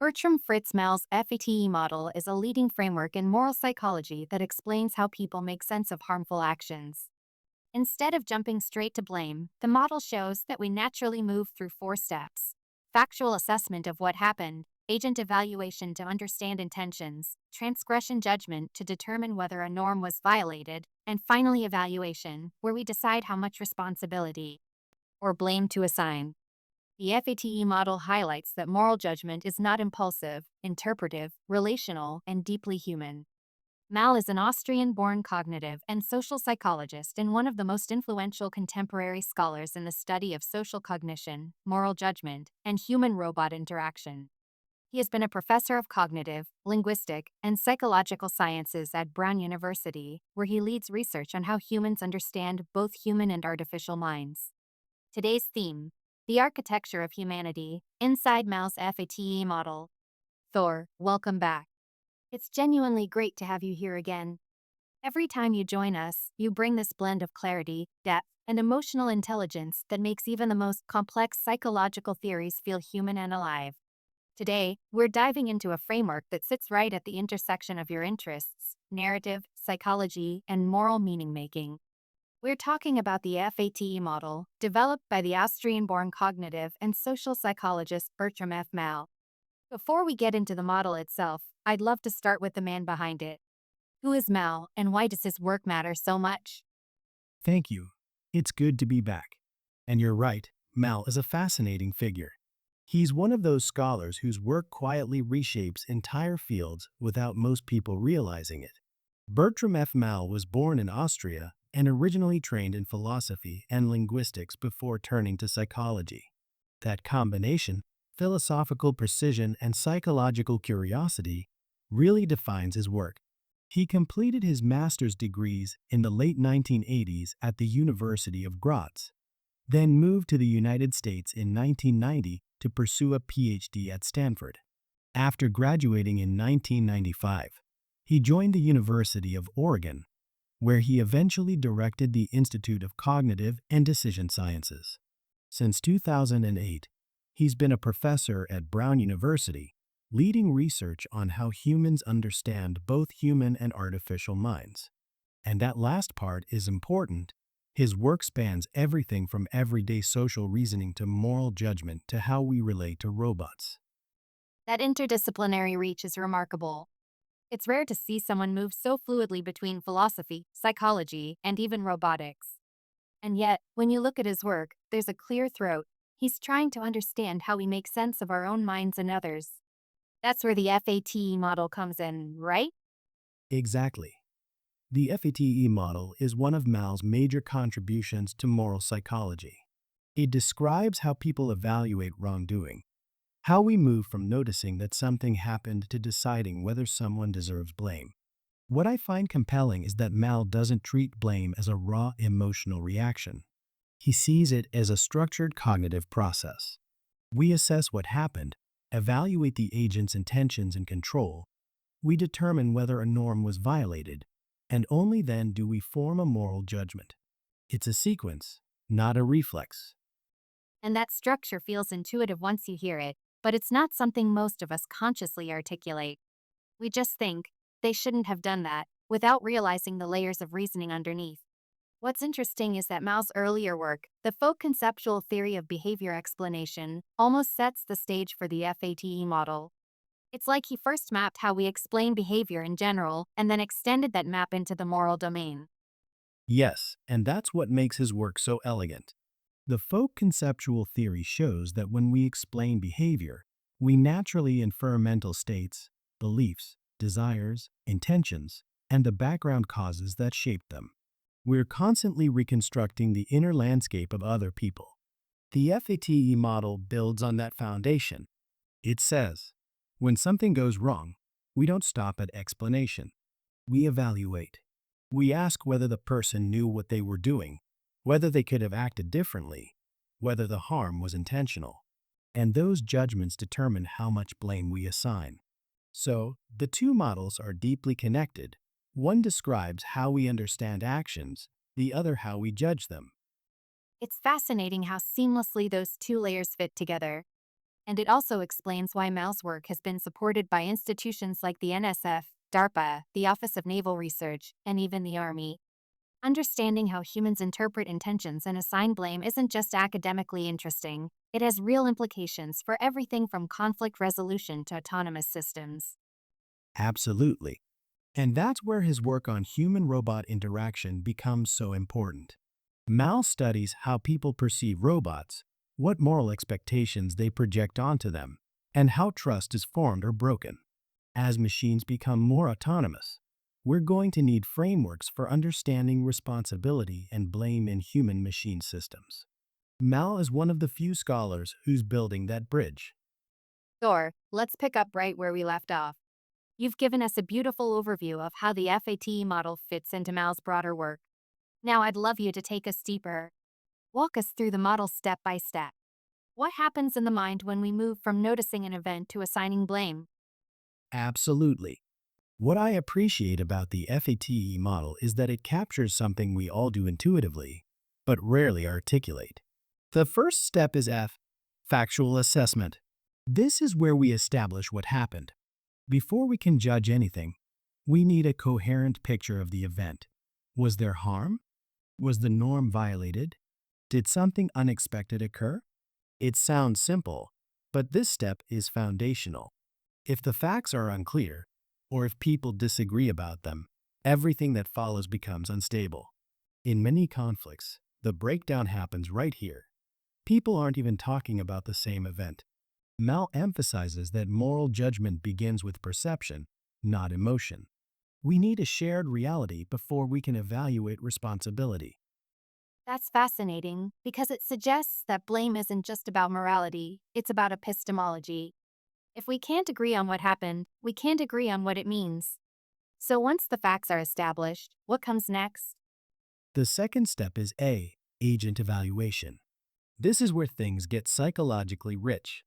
Bertram Fritz Malle's F.A.T.E model is a leading framework in moral psychology that explains how people make sense of harmful actions. Instead of jumping straight to blame, the model shows that we naturally move through four steps: factual assessment of what happened, agent evaluation to understand intentions, transgression judgment to determine whether a norm was violated, and finally evaluation, where we decide how much responsibility or blame to assign. The F.A.T.E model highlights that moral judgment is not impulsive, interpretive, relational, and deeply human. Malle is an Austrian-born cognitive and social psychologist and one of the most influential contemporary scholars in the study of social cognition, moral judgment, and human-robot interaction. He has been a professor of cognitive, linguistic, and psychological sciences at Brown University, where he leads research on how humans understand both human and artificial minds. Today's theme: the architecture of humanity, inside Malle's F.A.T.E model. Thor, welcome back. It's genuinely great to have you here again. Every time you join us, you bring this blend of clarity, depth, and emotional intelligence that makes even the most complex psychological theories feel human and alive. Today, we're diving into a framework that sits right at the intersection of your interests: narrative, psychology, and moral meaning-making. We're talking about the F.A.T.E model, developed by the Austrian-born cognitive and social psychologist Bertram F. Malle. Before we get into the model itself, I'd love to start with the man behind it. Who is Malle, and why does his work matter so much? Thank you. It's good to be back. And you're right, Malle is a fascinating figure. He's one of those scholars whose work quietly reshapes entire fields without most people realizing it. Bertram F. Malle was born in Austria and originally trained in philosophy and linguistics before turning to psychology. That combination, philosophical precision and psychological curiosity, really defines his work. He completed his master's degrees in the late 1980s at the University of Graz, then moved to the United States in 1990 to pursue a PhD at Stanford. After graduating in 1995, he joined the University of Oregon, where he eventually directed the Institute of Cognitive and Decision Sciences. Since 2008, he's been a professor at Brown University, leading research on how humans understand both human and artificial minds. And that last part is important. His work spans everything from everyday social reasoning to moral judgment to how we relate to robots. That interdisciplinary reach is remarkable. It's rare to see someone move so fluidly between philosophy, psychology, and even robotics. And yet, when you look at his work, there's a clear throat. He's trying to understand how we make sense of our own minds and others. That's where the F.A.T.E model comes in, right? Exactly. The F.A.T.E model is one of Malle's major contributions to moral psychology. It describes how people evaluate wrongdoing, how we move from noticing that something happened to deciding whether someone deserves blame. What I find compelling is that Malle doesn't treat blame as a raw emotional reaction. He sees it as a structured cognitive process. We assess what happened, evaluate the agent's intentions and control, we determine whether a norm was violated, and only then do we form a moral judgment. It's a sequence, not a reflex. And that structure feels intuitive once you hear it, but it's not something most of us consciously articulate. We just think, they shouldn't have done that, without realizing the layers of reasoning underneath. What's interesting is that Malle's earlier work, the folk conceptual theory of behavior explanation, almost sets the stage for the F.A.T.E model. It's like he first mapped how we explain behavior in general and then extended that map into the moral domain. Yes, and that's what makes his work so elegant. The folk conceptual theory shows that when we explain behavior, we naturally infer mental states, beliefs, desires, intentions, and the background causes that shape them. We're constantly reconstructing the inner landscape of other people. The F.A.T.E model builds on that foundation. It says, when something goes wrong, we don't stop at explanation. We evaluate. We ask whether the person knew what they were doing, whether they could have acted differently, whether the harm was intentional. And those judgments determine how much blame we assign. So, the two models are deeply connected. One describes how we understand actions, the other how we judge them. It's fascinating how seamlessly those two layers fit together. And it also explains why Malle's work has been supported by institutions like the NSF, DARPA, the Office of Naval Research, and even the Army. Understanding how humans interpret intentions and assign blame isn't just academically interesting, it has real implications for everything from conflict resolution to autonomous systems. Absolutely. And that's where his work on human-robot interaction becomes so important. Mal studies how people perceive robots, what moral expectations they project onto them, and how trust is formed or broken. As machines become more autonomous, we're going to need frameworks for understanding responsibility and blame in human-machine systems. Mal is one of the few scholars who's building that bridge. Sure, let's pick up right where we left off. You've given us a beautiful overview of how the F.A.T.E model fits into Mal's broader work. Now I'd love you to take us deeper. Walk us through the model step by step. What happens in the mind when we move from noticing an event to assigning blame? Absolutely. What I appreciate about the FATE model is that it captures something we all do intuitively, but rarely articulate. The first step is F, factual assessment. This is where we establish what happened. Before we can judge anything, we need a coherent picture of the event. Was there harm? Was the norm violated? Did something unexpected occur? It sounds simple, but this step is foundational. If the facts are unclear, or if people disagree about them, everything that follows becomes unstable. In many conflicts, the breakdown happens right here. People aren't even talking about the same event. Mal emphasizes that moral judgment begins with perception, not emotion. We need a shared reality before we can evaluate responsibility. That's fascinating because it suggests that blame isn't just about morality, it's about epistemology. If we can't agree on what happened, we can't agree on what it means. So once the facts are established, what comes next? The second step is A, agent evaluation. This is where things get psychologically rich.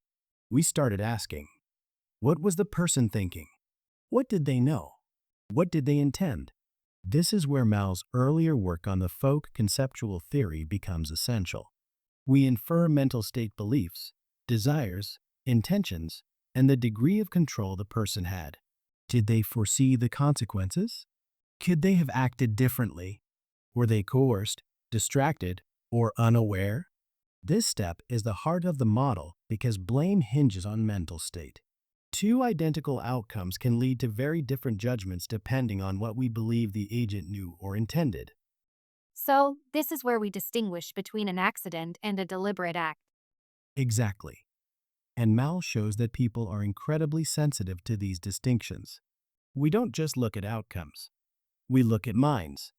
We started asking, what was the person thinking? What did they know? What did they intend? This is where Mal's earlier work on the folk conceptual theory becomes essential. We infer mental state beliefs, desires, intentions, and the degree of control the person had. Did they foresee the consequences? Could they have acted differently? Were they coerced, distracted, or unaware? This step is the heart of the model because blame hinges on mental state. Two identical outcomes can lead to very different judgments depending on what we believe the agent knew or intended. So, this is where we distinguish between an accident and a deliberate act. Exactly. And Mal shows that people are incredibly sensitive to these distinctions. We don't just look at outcomes. We look at minds.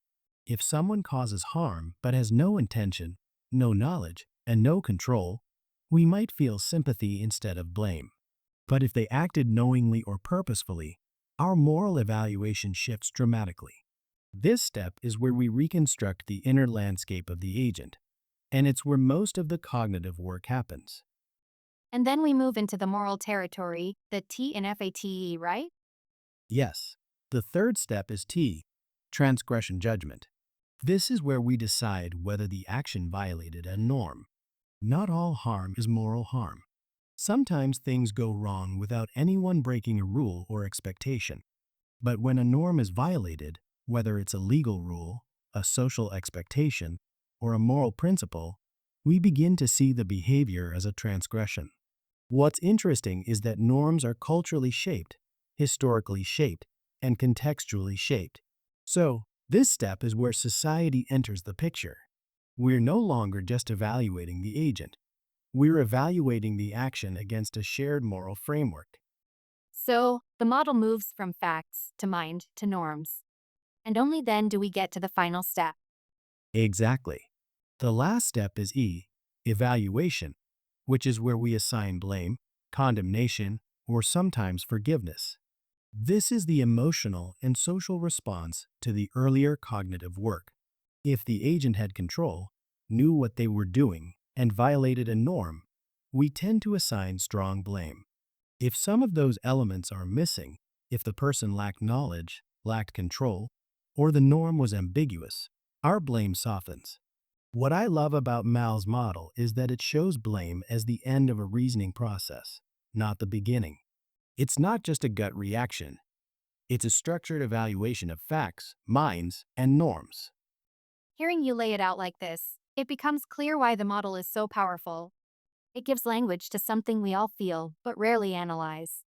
If someone causes harm but has no intention, no knowledge, and no control, we might feel sympathy instead of blame. But if they acted knowingly or purposefully, our moral evaluation shifts dramatically. This step is where we reconstruct the inner landscape of the agent, and it's where most of the cognitive work happens. And then we move into the moral territory, the T in FATE, right? Yes, the third step is T, transgression judgment. This is where we decide whether the action violated a norm. Not all harm is moral harm. Sometimes things go wrong without anyone breaking a rule or expectation. But when a norm is violated, whether it's a legal rule, a social expectation, or a moral principle, we begin to see the behavior as a transgression. What's interesting is that norms are culturally shaped, historically shaped, and contextually shaped. So, this step is where society enters the picture. We're no longer just evaluating the agent. We're evaluating the action against a shared moral framework. So, the model moves from facts to mind to norms. And only then do we get to the final step. Exactly. The last step is E, evaluation, which is where we assign blame, condemnation, or sometimes forgiveness. This is the emotional and social response to the earlier cognitive work. If the agent had control, knew what they were doing, and violated a norm, we tend to assign strong blame. If some of those elements are missing, if the person lacked knowledge, lacked control, or the norm was ambiguous, our blame softens. What I love about Mal's model is that it shows blame as the end of a reasoning process, not the beginning. It's not just a gut reaction, it's a structured evaluation of facts, minds, and norms. Hearing you lay it out like this, it becomes clear why the model is so powerful. It gives language to something we all feel but rarely analyze.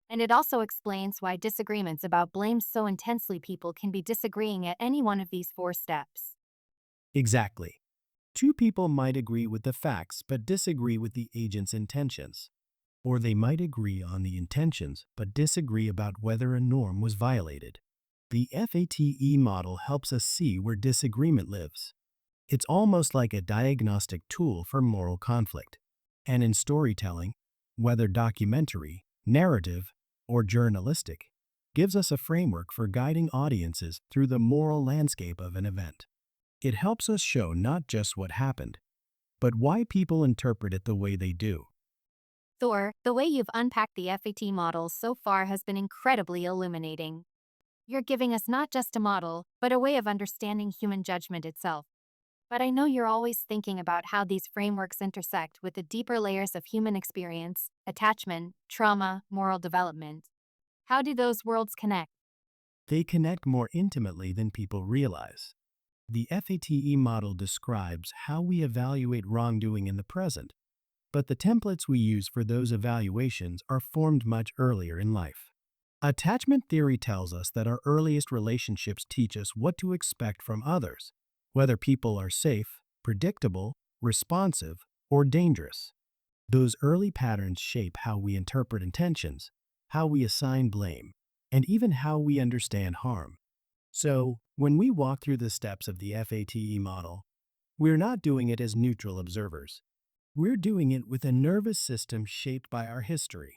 And it also explains why disagreements about blame so intensely people can be disagreeing at any one of these four steps. Exactly. Two people might agree with the facts but disagree with the agent's intentions. Or they might agree on the intentions but disagree about whether a norm was violated. The FATE model helps us see where disagreement lives. It's almost like a diagnostic tool for moral conflict. And in storytelling, whether documentary, narrative, or journalistic, gives us a framework for guiding audiences through the moral landscape of an event. It helps us show not just what happened, but why people interpret it the way they do. Thor, the way you've unpacked the FAT models so far has been incredibly illuminating. You're giving us not just a model, but a way of understanding human judgment itself. But I know you're always thinking about how these frameworks intersect with the deeper layers of human experience, attachment, trauma, moral development. How do those worlds connect? They connect more intimately than people realize. The FATE model describes how we evaluate wrongdoing in the present, but the templates we use for those evaluations are formed much earlier in life. Attachment theory tells us that our earliest relationships teach us what to expect from others, whether people are safe, predictable, responsive, or dangerous. Those early patterns shape how we interpret intentions, how we assign blame, and even how we understand harm. So, when we walk through the steps of the FATE model, we're not doing it as neutral observers. We're doing it with a nervous system shaped by our history.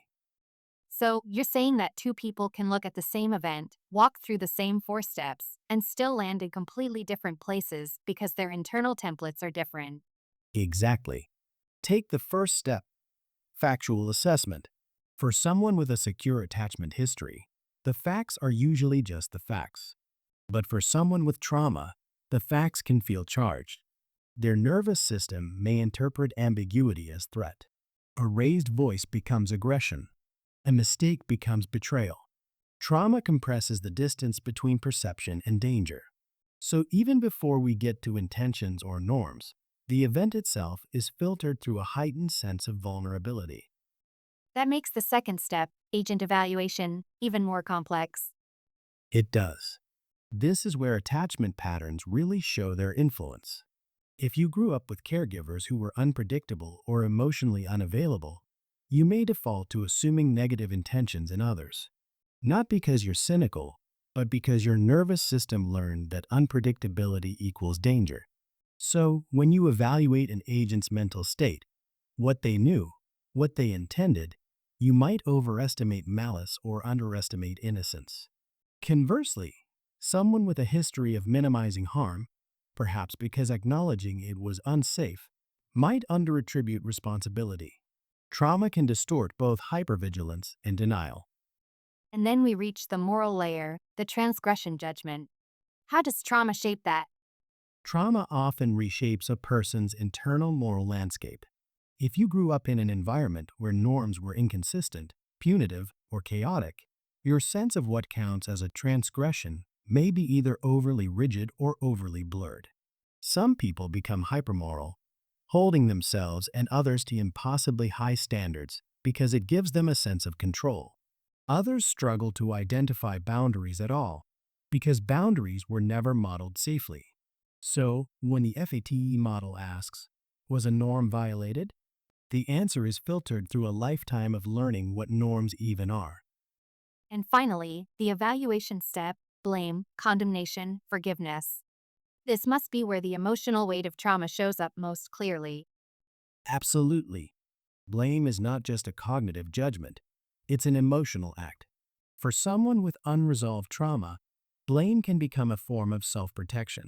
So, you're saying that two people can look at the same event, walk through the same four steps, and still land in completely different places because their internal templates are different. Exactly. Take the first step, factual assessment. For someone with a secure attachment history, the facts are usually just the facts. But for someone with trauma, the facts can feel charged. Their nervous system may interpret ambiguity as threat. A raised voice becomes aggression. A mistake becomes betrayal. Trauma compresses the distance between perception and danger. So even before we get to intentions or norms, the event itself is filtered through a heightened sense of vulnerability. That makes the second step, agent evaluation, even more complex. It does. This is where attachment patterns really show their influence. If you grew up with caregivers who were unpredictable or emotionally unavailable, you may default to assuming negative intentions in others. Not because you're cynical, but because your nervous system learned that unpredictability equals danger. So, when you evaluate an agent's mental state, what they knew, what they intended, you might overestimate malice or underestimate innocence. Conversely, someone with a history of minimizing harm, perhaps because acknowledging it was unsafe, might underattribute responsibility. Trauma can distort both hypervigilance and denial. And then we reach the moral layer, the transgression judgment. How does trauma shape that? Trauma often reshapes a person's internal moral landscape. If you grew up in an environment where norms were inconsistent, punitive, or chaotic, your sense of what counts as a transgression may be either overly rigid or overly blurred. Some people become hypermoral, holding themselves and others to impossibly high standards because it gives them a sense of control. Others struggle to identify boundaries at all because boundaries were never modeled safely. So, when the FATE model asks, was a norm violated? The answer is filtered through a lifetime of learning what norms even are. And finally, the evaluation step, blame, condemnation, forgiveness. This must be where the emotional weight of trauma shows up most clearly. Absolutely. Blame is not just a cognitive judgment, it's an emotional act. For someone with unresolved trauma, blame can become a form of self-protection.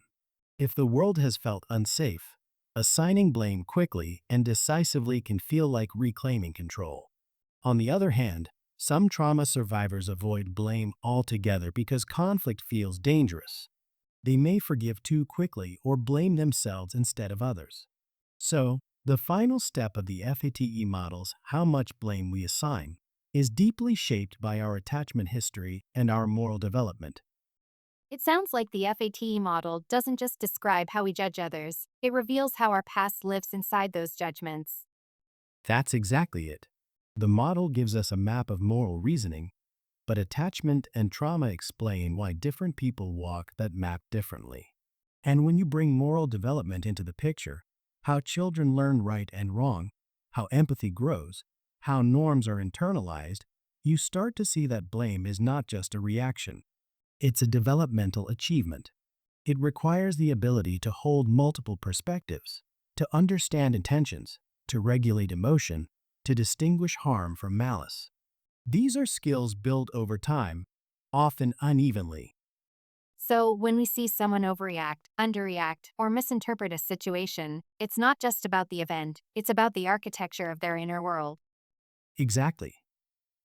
If the world has felt unsafe, assigning blame quickly and decisively can feel like reclaiming control. On the other hand, some trauma survivors avoid blame altogether because conflict feels dangerous. They may forgive too quickly or blame themselves instead of others. So, the final step of the FATE models, how much blame we assign, is deeply shaped by our attachment history and our moral development. It sounds like the FATE model doesn't just describe how we judge others, it reveals how our past lives inside those judgments. That's exactly it. The model gives us a map of moral reasoning, but attachment and trauma explain why different people walk that map differently. And when you bring moral development into the picture, how children learn right and wrong, how empathy grows, how norms are internalized, you start to see that blame is not just a reaction. It's a developmental achievement. It requires the ability to hold multiple perspectives, to understand intentions, to regulate emotion, to distinguish harm from malice. These are skills built over time, often unevenly. So, when we see someone overreact, underreact, or misinterpret a situation, it's not just about the event, it's about the architecture of their inner world. Exactly.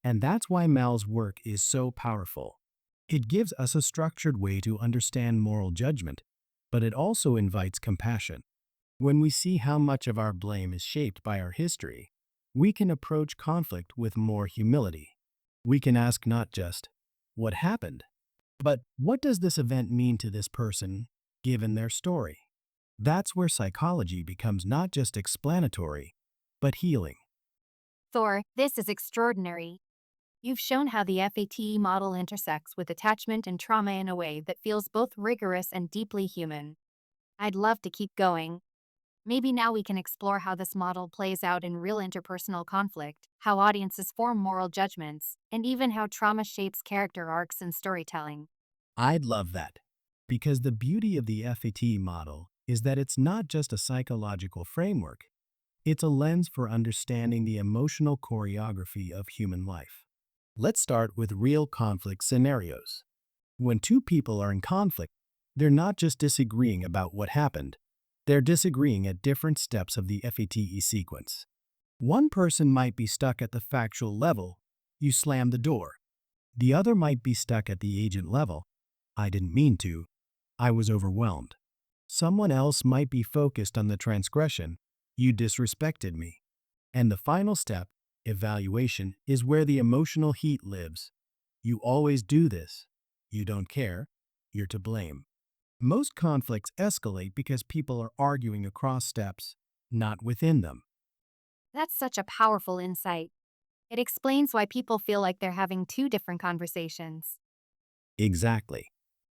And that's why Mal's work is so powerful. It gives us a structured way to understand moral judgment, but it also invites compassion. When we see how much of our blame is shaped by our history, we can approach conflict with more humility. We can ask not just, what happened? But what does this event mean to this person, given their story? That's where psychology becomes not just explanatory, but healing. Thor, this is extraordinary. You've shown how the FATE model intersects with attachment and trauma in a way that feels both rigorous and deeply human. I'd love to keep going. Maybe now we can explore how this model plays out in real interpersonal conflict, how audiences form moral judgments, and even how trauma shapes character arcs in storytelling. I'd love that. Because the beauty of the F.A.T.E model is that it's not just a psychological framework, it's a lens for understanding the emotional choreography of human life. Let's start with real conflict scenarios. When two people are in conflict, they're not just disagreeing about what happened, they're disagreeing at different steps of the FATE sequence. One person might be stuck at the factual level, you slam the door. The other might be stuck at the agent level, I didn't mean to, I was overwhelmed. Someone else might be focused on the transgression, you disrespected me. And the final step, evaluation, is where the emotional heat lives. You always do this. You don't care. You're to blame. Most conflicts escalate because people are arguing across steps, not within them. That's such a powerful insight. It explains why people feel like they're having two different conversations. Exactly.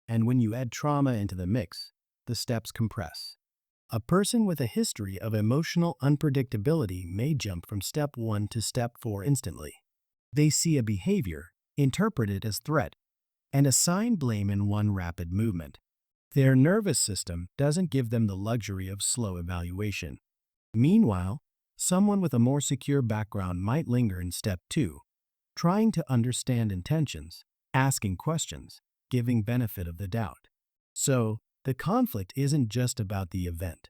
And when you add trauma into the mix, the steps compress. A person with a history of emotional unpredictability may jump from step 1 to step 4 instantly. They see a behavior, interpret it as threat, and assign blame in one rapid movement. Their nervous system doesn't give them the luxury of slow evaluation. Meanwhile, someone with a more secure background might linger in step 2, trying to understand intentions, asking questions, giving benefit of the doubt. So, the conflict isn't just about the event.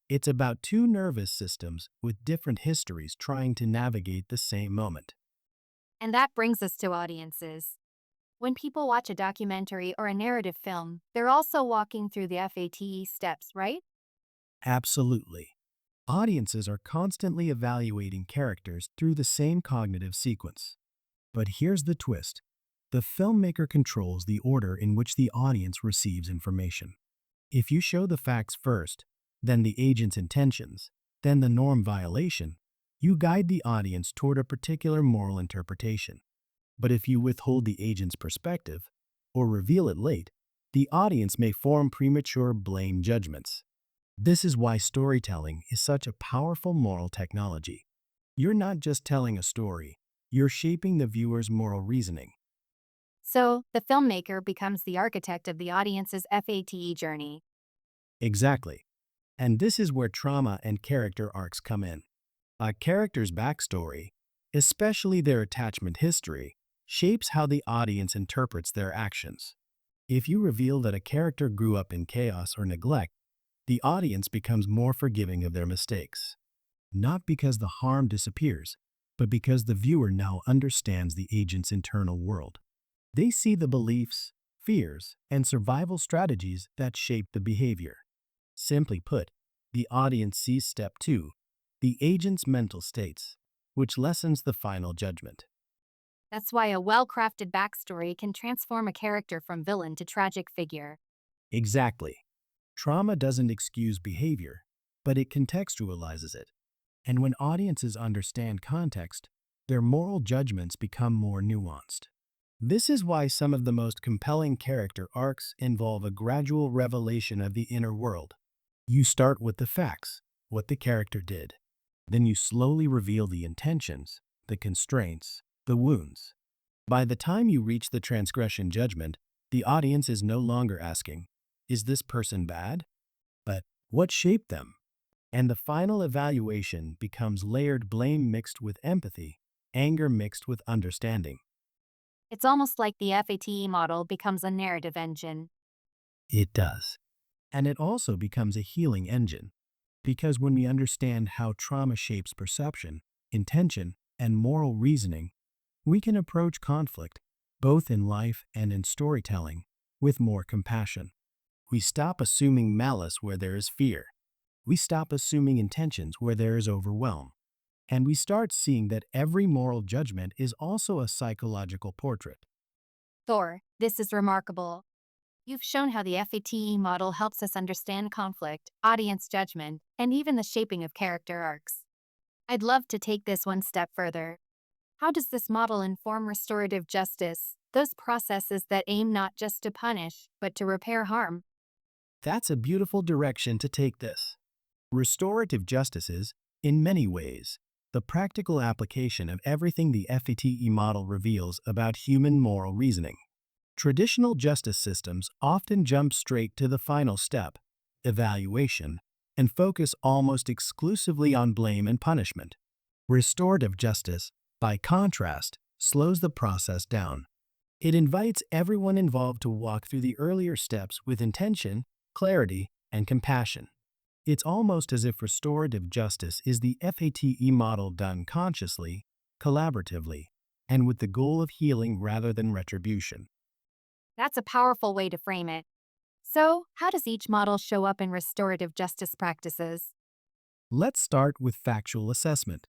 It's about two nervous systems with different histories trying to navigate the same moment. And that brings us to audiences. When people watch a documentary or a narrative film, they're also walking through the FATE steps, right? Absolutely. Audiences are constantly evaluating characters through the same cognitive sequence. But here's the twist. The filmmaker controls the order in which the audience receives information. If you show the facts first, then the agent's intentions, then the norm violation, you guide the audience toward a particular moral interpretation. But if you withhold the agent's perspective, or reveal it late, the audience may form premature blame judgments. This is why storytelling is such a powerful moral technology. You're not just telling a story, you're shaping the viewer's moral reasoning. So, the filmmaker becomes the architect of the audience's FATE journey. Exactly. And this is where trauma and character arcs come in. A character's backstory, especially their attachment history, shapes how the audience interprets their actions. If you reveal that a character grew up in chaos or neglect, the audience becomes more forgiving of their mistakes. Not because the harm disappears, but because the viewer now understands the agent's internal world. They see the beliefs, fears, and survival strategies that shape the behavior. Simply put, the audience sees step 2, the agent's mental states, which lessens the final judgment. That's why a well crafted backstory can transform a character from villain to tragic figure. Exactly. Trauma doesn't excuse behavior, but it contextualizes it. And when audiences understand context, their moral judgments become more nuanced. This is why some of the most compelling character arcs involve a gradual revelation of the inner world. You start with the facts, what the character did. Then you slowly reveal the intentions, the constraints, the wounds. By the time you reach the transgression judgment, the audience is no longer asking, is this person bad? But what shaped them? And the final evaluation becomes layered blame mixed with empathy, anger mixed with understanding. It's almost like the F.A.T.E model becomes a narrative engine. It does. And it also becomes a healing engine. Because when we understand how trauma shapes perception, intention, and moral reasoning, we can approach conflict, both in life and in storytelling, with more compassion. We stop assuming malice where there is fear. We stop assuming intentions where there is overwhelm. And we start seeing that every moral judgment is also a psychological portrait. Thor, this is remarkable. You've shown how the F.A.T.E model helps us understand conflict, audience judgment, and even the shaping of character arcs. I'd love to take this one step further. How does this model inform restorative justice, those processes that aim not just to punish, but to repair harm? That's a beautiful direction to take this. Restorative justice is, in many ways, the practical application of everything the F.A.T.E model reveals about human moral reasoning. Traditional justice systems often jump straight to the final step, evaluation, and focus almost exclusively on blame and punishment. Restorative justice, by contrast, slows the process down. It invites everyone involved to walk through the earlier steps with intention, clarity, and compassion. It's almost as if restorative justice is the F.A.T.E model done consciously, collaboratively, and with the goal of healing rather than retribution. That's a powerful way to frame it. So, how does each model show up in restorative justice practices? Let's start with factual assessment.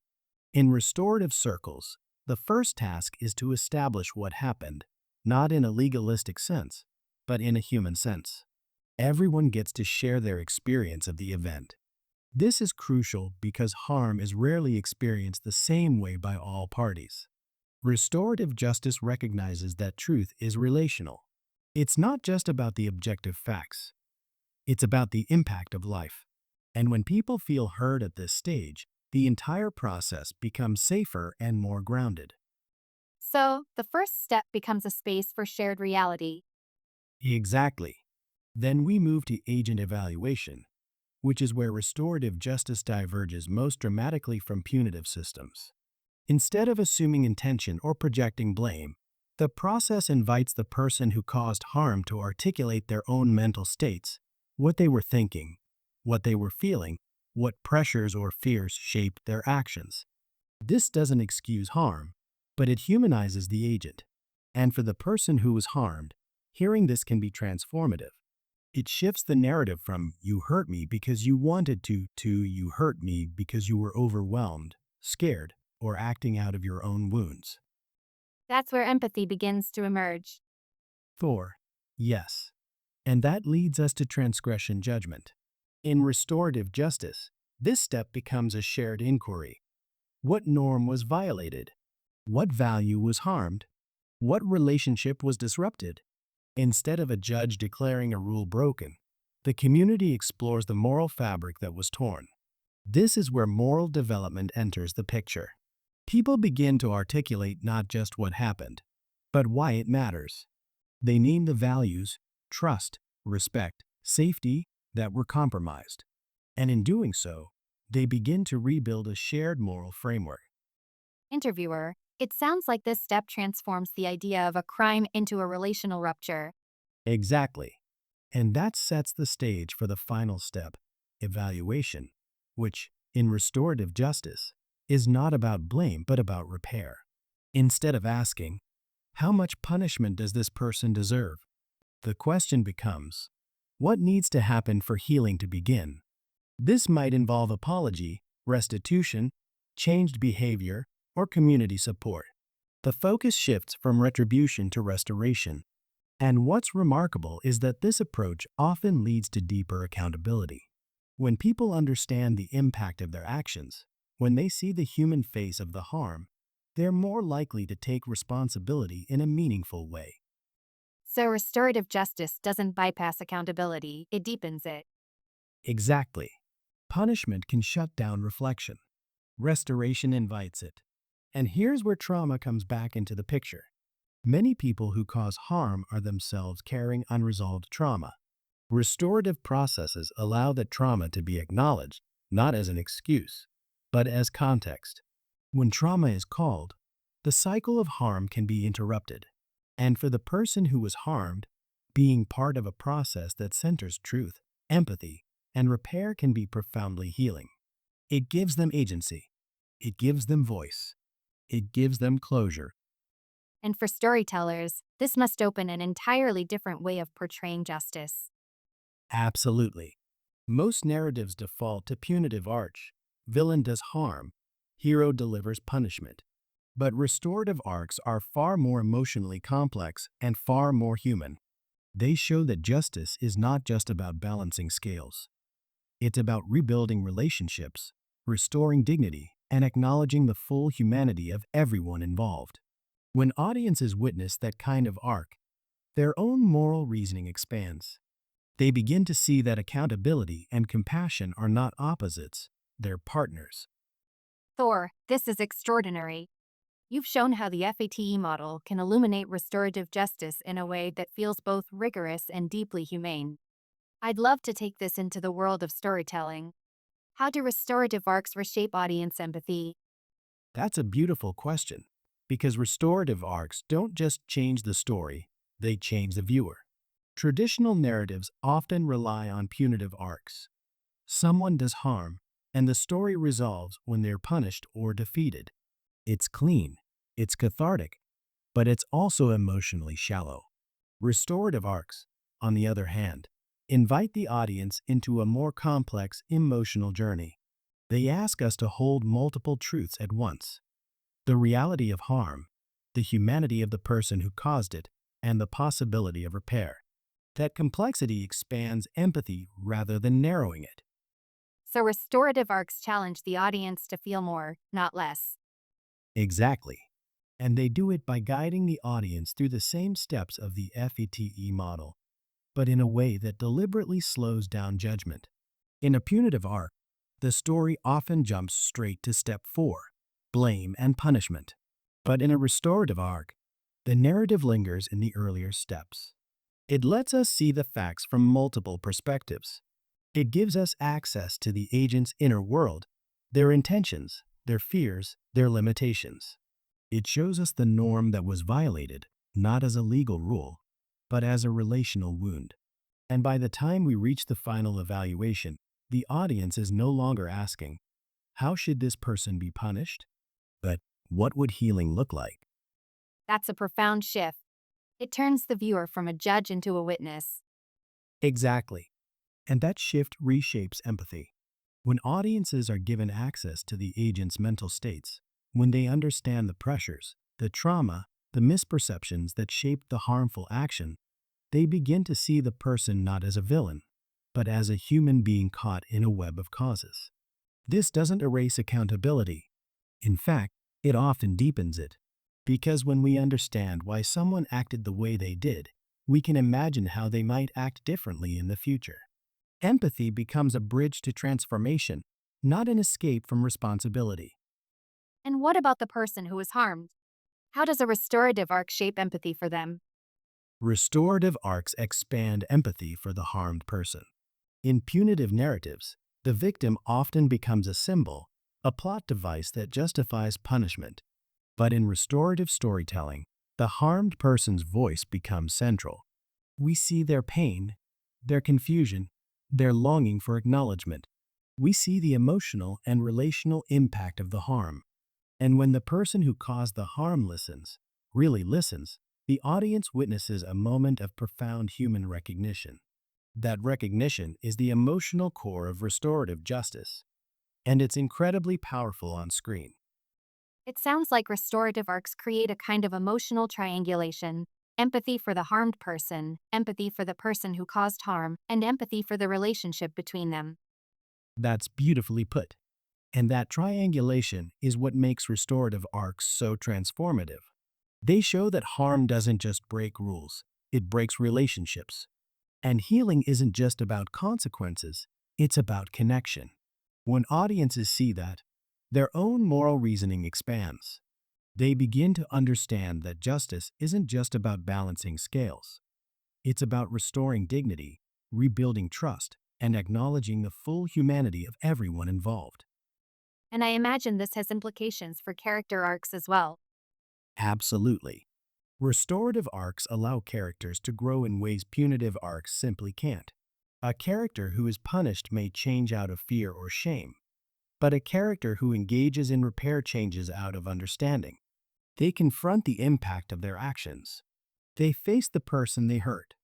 In restorative circles, the first task is to establish what happened, not in a legalistic sense, but in a human sense. Everyone gets to share their experience of the event. This is crucial because harm is rarely experienced the same way by all parties. Restorative justice recognizes that truth is relational. It's not just about the objective facts. It's about the impact of life. And when people feel heard at this stage, the entire process becomes safer and more grounded. So, the first step becomes a space for shared reality. Exactly. Then we move to agent evaluation, which is where restorative justice diverges most dramatically from punitive systems. Instead of assuming intention or projecting blame, the process invites the person who caused harm to articulate their own mental states, what they were thinking, what they were feeling, what pressures or fears shaped their actions. This doesn't excuse harm, but it humanizes the agent. And for the person who was harmed, hearing this can be transformative. It shifts the narrative from "you hurt me because you wanted to "you hurt me because you were overwhelmed, scared, or acting out of your own wounds." That's where empathy begins to emerge. Thor, yes. And that leads us to transgression judgment. In restorative justice, this step becomes a shared inquiry. What norm was violated? What value was harmed? What relationship was disrupted? Instead of a judge declaring a rule broken, the community explores the moral fabric that was torn. This is where moral development enters the picture. People begin to articulate not just what happened, but why it matters. They name the values, trust, respect, safety that were compromised. And in doing so, they begin to rebuild a shared moral framework. Interviewer, it sounds like this step transforms the idea of a crime into a relational rupture. Exactly. And that sets the stage for the final step, evaluation, which, in restorative justice, is not about blame but about repair. Instead of asking, how much punishment does this person deserve? The question becomes, what needs to happen for healing to begin? This might involve apology, restitution, changed behavior, or community support. The focus shifts from retribution to restoration. And what's remarkable is that this approach often leads to deeper accountability. When people understand the impact of their actions, when they see the human face of the harm, they're more likely to take responsibility in a meaningful way. So restorative justice doesn't bypass accountability, it deepens it. Exactly. Punishment can shut down reflection. Restoration invites it. And here's where trauma comes back into the picture. Many people who cause harm are themselves carrying unresolved trauma. Restorative processes allow that trauma to be acknowledged, not as an excuse, but as context. When trauma is called, the cycle of harm can be interrupted. And for the person who was harmed, being part of a process that centers truth, empathy, and repair can be profoundly healing. It gives them agency. It gives them voice. It gives them closure. And for storytellers, this must open an entirely different way of portraying justice. Absolutely. Most narratives default to punitive arch. Villain does harm. Hero delivers punishment. But restorative arcs are far more emotionally complex and far more human. They show that justice is not just about balancing scales. It's about rebuilding relationships, restoring dignity, and acknowledging the full humanity of everyone involved. When audiences witness that kind of arc, their own moral reasoning expands. They begin to see that accountability and compassion are not opposites, they're partners. Thor, this is extraordinary. You've shown how the F.A.T.E model can illuminate restorative justice in a way that feels both rigorous and deeply humane. I'd love to take this into the world of storytelling. How do restorative arcs reshape audience empathy? That's a beautiful question, because restorative arcs don't just change the story, they change the viewer. Traditional narratives often rely on punitive arcs. Someone does harm, and the story resolves when they're punished or defeated. It's clean, it's cathartic, but it's also emotionally shallow. Restorative arcs, on the other hand, invite the audience into a more complex emotional journey. They ask us to hold multiple truths at once: the reality of harm, the humanity of the person who caused it, and the possibility of repair. That complexity expands empathy rather than narrowing it. So restorative arcs challenge the audience to feel more, not less. Exactly. And they do it by guiding the audience through the same steps of the F.A.T.E model, but in a way that deliberately slows down judgment. In a punitive arc, the story often jumps straight to step 4, blame and punishment. But in a restorative arc, the narrative lingers in the earlier steps. It lets us see the facts from multiple perspectives. It gives us access to the agent's inner world, their intentions, their fears, their limitations. It shows us the norm that was violated, not as a legal rule, but as a relational wound. And by the time we reach the final evaluation, the audience is no longer asking, how should this person be punished? But what would healing look like? That's a profound shift. It turns the viewer from a judge into a witness. Exactly. And that shift reshapes empathy. When audiences are given access to the agent's mental states, when they understand the pressures, the trauma, the misperceptions that shaped the harmful action, they begin to see the person not as a villain, but as a human being caught in a web of causes. This doesn't erase accountability. In fact, it often deepens it. Because when we understand why someone acted the way they did, we can imagine how they might act differently in the future. Empathy becomes a bridge to transformation, not an escape from responsibility. And what about the person who was harmed? How does a restorative arc shape empathy for them? Restorative arcs expand empathy for the harmed person. In punitive narratives, the victim often becomes a symbol, a plot device that justifies punishment. But in restorative storytelling, the harmed person's voice becomes central. We see their pain, their confusion, their longing for acknowledgement. We see the emotional and relational impact of the harm. And when the person who caused the harm listens, really listens, the audience witnesses a moment of profound human recognition. That recognition is the emotional core of restorative justice, and it's incredibly powerful on screen. It sounds like restorative arcs create a kind of emotional triangulation: empathy for the harmed person, empathy for the person who caused harm, and empathy for the relationship between them. That's beautifully put. And that triangulation is what makes restorative arcs so transformative. They show that harm doesn't just break rules, it breaks relationships. And healing isn't just about consequences, it's about connection. When audiences see that, their own moral reasoning expands. They begin to understand that justice isn't just about balancing scales. It's about restoring dignity, rebuilding trust, and acknowledging the full humanity of everyone involved. And I imagine this has implications for character arcs as well. Absolutely. Restorative arcs allow characters to grow in ways punitive arcs simply can't. A character who is punished may change out of fear or shame, but a character who engages in repair changes out of understanding. They confront the impact of their actions. They face the person they hurt.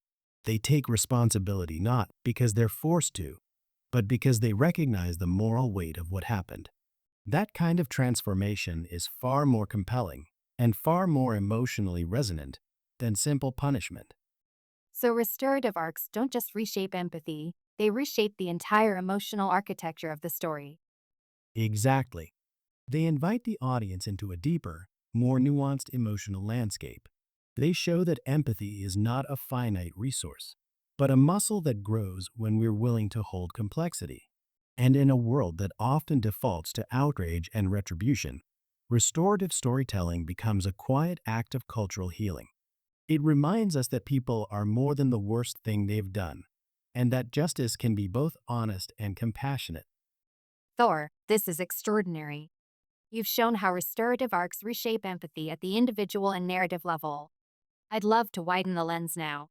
They take responsibility not because they're forced to, but because they recognize the moral weight of what happened. That kind of transformation is far more compelling and far more emotionally resonant than simple punishment. So restorative arcs don't just reshape empathy, they reshape the entire emotional architecture of the story. Exactly. They invite the audience into a deeper, more nuanced emotional landscape. They show that empathy is not a finite resource, but a muscle that grows when we're willing to hold complexity. And in a world that often defaults to outrage and retribution, restorative storytelling becomes a quiet act of cultural healing. It reminds us that people are more than the worst thing they've done, and that justice can be both honest and compassionate. Thor, this is extraordinary. You've shown how restorative arcs reshape empathy at the individual and narrative level. I'd love to widen the lens now.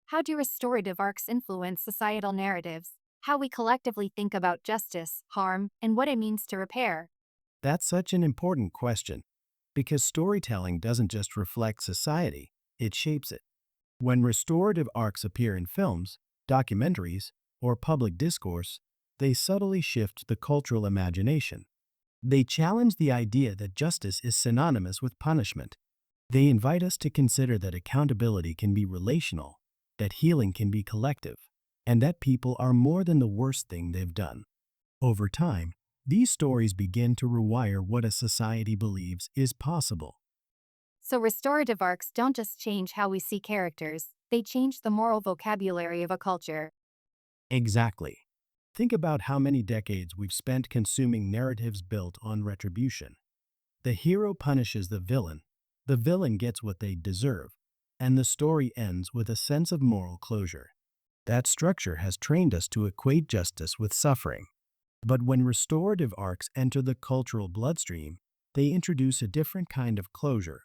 How do restorative arcs influence societal narratives? How we collectively think about justice, harm, and what it means to repair? That's such an important question, because storytelling doesn't just reflect society, it shapes it. When restorative arcs appear in films, documentaries, or public discourse, they subtly shift the cultural imagination. They challenge the idea that justice is synonymous with punishment. They invite us to consider that accountability can be relational, that healing can be collective, and that people are more than the worst thing they've done. Over time, these stories begin to rewire what a society believes is possible. So restorative arcs don't just change how we see characters, they change the moral vocabulary of a culture. Exactly. Think about how many decades we've spent consuming narratives built on retribution. The hero punishes the villain gets what they deserve, and the story ends with a sense of moral closure. That structure has trained us to equate justice with suffering. But when restorative arcs enter the cultural bloodstream, they introduce a different kind of closure,